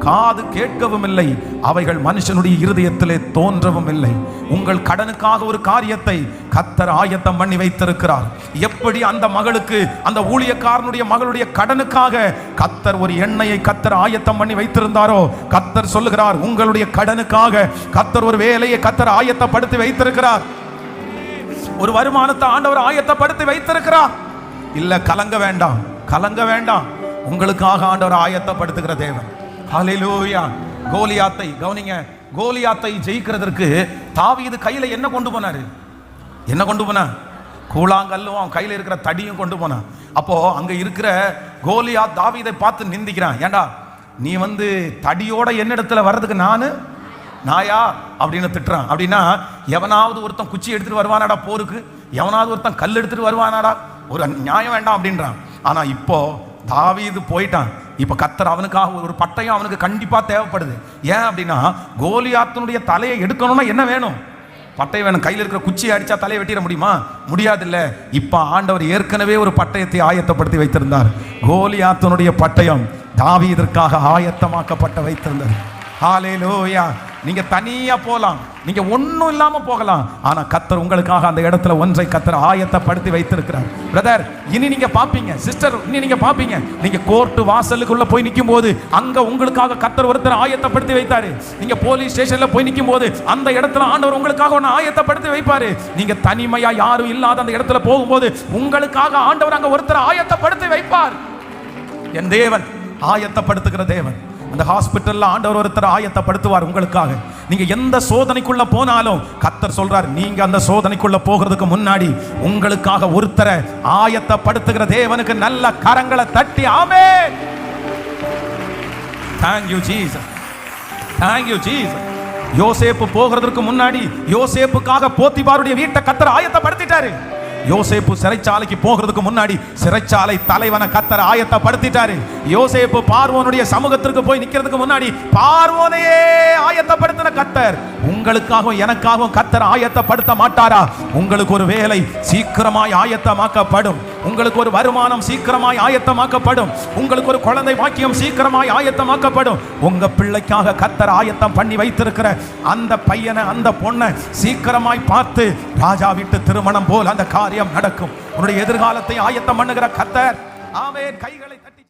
காது கேட்கவும் இல்லை, அவைகள் மனுஷனுடைய இருதயத்திலே தோன்றவும் இல்லை. உங்கள் கடனுக்காக ஒரு காரியத்தை கர்த்தர் ஆயத்தம் பண்ணி வைத்திருக்கிறார். எப்படி அந்த மகளுக்கு, அந்த ஊழியக்காரனுடைய மகளுடைய கடனுக்காக கர்த்தர் ஒரு எண்ணெயை கர்த்தர் ஆயத்தம் பண்ணி வைத்திருந்தாரோ, கர்த்தர் சொல்லுகிறார், உங்களுடைய கடனுக்காக கர்த்தர் ஒரு வேலையை கர்த்தர் ஆயத்தப்படுத்தி வைத்திருக்கிறார். ஒரு வருமானத்தை ஆண்டவர் ஆயத்தப்படுத்தி வைத்திருக்கிறார். இல்ல, கலங்க வேண்டாம், கலங்க வேண்டாம். உங்களுக்காக ஆண்டவர் ஆயத்தப்படுத்துகிற தேவன். ஹல்லேலூயா. கோலியாத்தை கவனிங்க. கோலியாத்தை ஜெயிக்கிறதற்கு தாவீது கையில என்ன கொண்டு போனாரு? என்ன கொண்டு போனார்? கூழாங்கல்லும் அவன் கையில இருக்கிற தடியும் கொண்டு போனான். அப்போ அங்க இருக்கிற கோலியாத் தாவீதை பார்த்து நிந்திக்கிறான். ஏண்டா, நீ தடியோட என்னிடத்துல வர்றதுக்கு நாயா அப்படின்னு திட்டுறான். அப்படின்னா, எவனாவது ஒருத்தன் குச்சி எடுத்துட்டு வருவானாடா போருக்கு? எவனாவது ஒருத்தன் கல் எடுத்துட்டு வருவானாடா? ஒரு நியாயம் வேண்டாம் அப்படின்றான். ஆனா இப்போ தாவீது போயிட்டான். இப்ப கர்த்தர் அவனுக்காக ஒரு பட்டயம் அவனுக்கு கண்டிப்பா தேவைப்படுது. ஏன் அப்படின்னா, கோலியாத்தினுடைய தலையை எடுக்கணும்னா என்ன வேணும்? பட்டயம் வேணும். கையில் இருக்கிற குச்சியை அடிச்சா தலையை வெட்டிட முடியுமா? முடியாது. இல்ல, இப்ப ஆண்டவர் ஏற்கனவே ஒரு பட்டயத்தை ஆயத்தப்படுத்தி வைத்திருந்தார். கோலியாத்தினுடைய பட்டயம் தாவீதிற்காக ஆயத்தமாக்கப்பட்ட வைத்திருந்தது. ஹல்லேலூயா. நீங்க தனியா போலாம், நீங்க ஒன்னும் இல்லாம போகலாம். ஆனா கர்த்தர் உங்களுக்காக அந்த இடத்துல ஒன்றை கர்த்தர் ஆயத்தப்படுத்தி வைத்திருக்கிறார். பிரதர், இனி நீங்க பாப்பீங்க. சிஸ்டர், இனி நீங்க பாப்பீங்க. நீங்க கோர்ட் வாசலுக்குள்ள போய் நிற்கும் போது அங்க உங்களுக்காக கர்த்தர் ஒருத்தர் ஆயத்தப்படுத்தி வைத்தாரு. நீங்க போலீஸ் ஸ்டேஷன்ல போய் நிற்கும் போது அந்த இடத்துல ஆண்டவர் உங்களுக்காக ஒன்னு ஆயத்தப்படுத்தி வைப்பாரு. நீங்க தனிமையா யாரும் இல்லாத அந்த இடத்துல போகும்போது உங்களுக்காக ஆண்டவர் அங்க ஒருத்தர் ஆயத்தப்படுத்தி வைப்பார். என் தேவன் ஆயத்தப்படுத்துகிற தேவன். அந்த ஹாஸ்பிட்டல்ல ஆண்டவர் ஒருத்தர் ஆயத்தப்படுத்துவார் உங்களுக்காக. நீங்க எந்த சோதனைக்குள்ள போனாலும் கர்த்தர் சொல்றார், நீங்க அந்த சோதனைக்குள்ள போகிறதுக்கு முன்னாடி உங்களுக்காக ஒருத்தரை ஆயத்தப்படுத்துகிற தேவனுக்கு நல்ல கரங்களை தட்டி ஆமென். Thank you Jesus. Thank you Jesus. யோசேப்பு போகிறதுக்கு முன்னாடி யோசேப்புக்காக போத்திபாருடைய வீட்டை கர்த்தர் ஆயத்தப்படுத்திட்டாரு. யோசேப்பு சிறைச்சாலைக்கு போகிறதுக்கு முன்னாடி சிறைச்சாலை தலைவனை கர்த்தர் ஆயத்தப்படுத்திட்டாரு. யோசேப்பு பார்வோனுடைய சமூகத்திற்கு போய் நிக்கிறதுக்கு முன்னாடி பார்வோனையே ஆயத்தப்படுத்தின கர்த்தர் உங்களுக்காகவும் எனக்காகவும் கர்த்தர் ஆயத்தப்படுத்த மாட்டாரா? உங்களுக்கு ஒரு வேலை சீக்கிரமாய் ஆயத்தமாக்கப்படும். உங்களுக்கு ஒரு வருமானம் சீக்கிரமாய் ஆயத்தமாக்கப்படும். உங்களுக்கு ஒரு குழந்தை வாக்கியம் சீக்கிரமாய் ஆயத்தமாக்கப்படும். உங்க பிள்ளைக்காக கர்த்தர் ஆயத்தம் பண்ணி வைத்திருக்கிற அந்த பையனை அந்த பொண்ணை சீக்கிரமாய் பார்த்து ராஜா வீட்டு திருமணம் போல் அந்த காரியம் நடக்கும். உன்னுடைய எதிர்காலத்தை ஆயத்தம் பண்ணுகிற கர்த்தர். ஆமென். கைகளை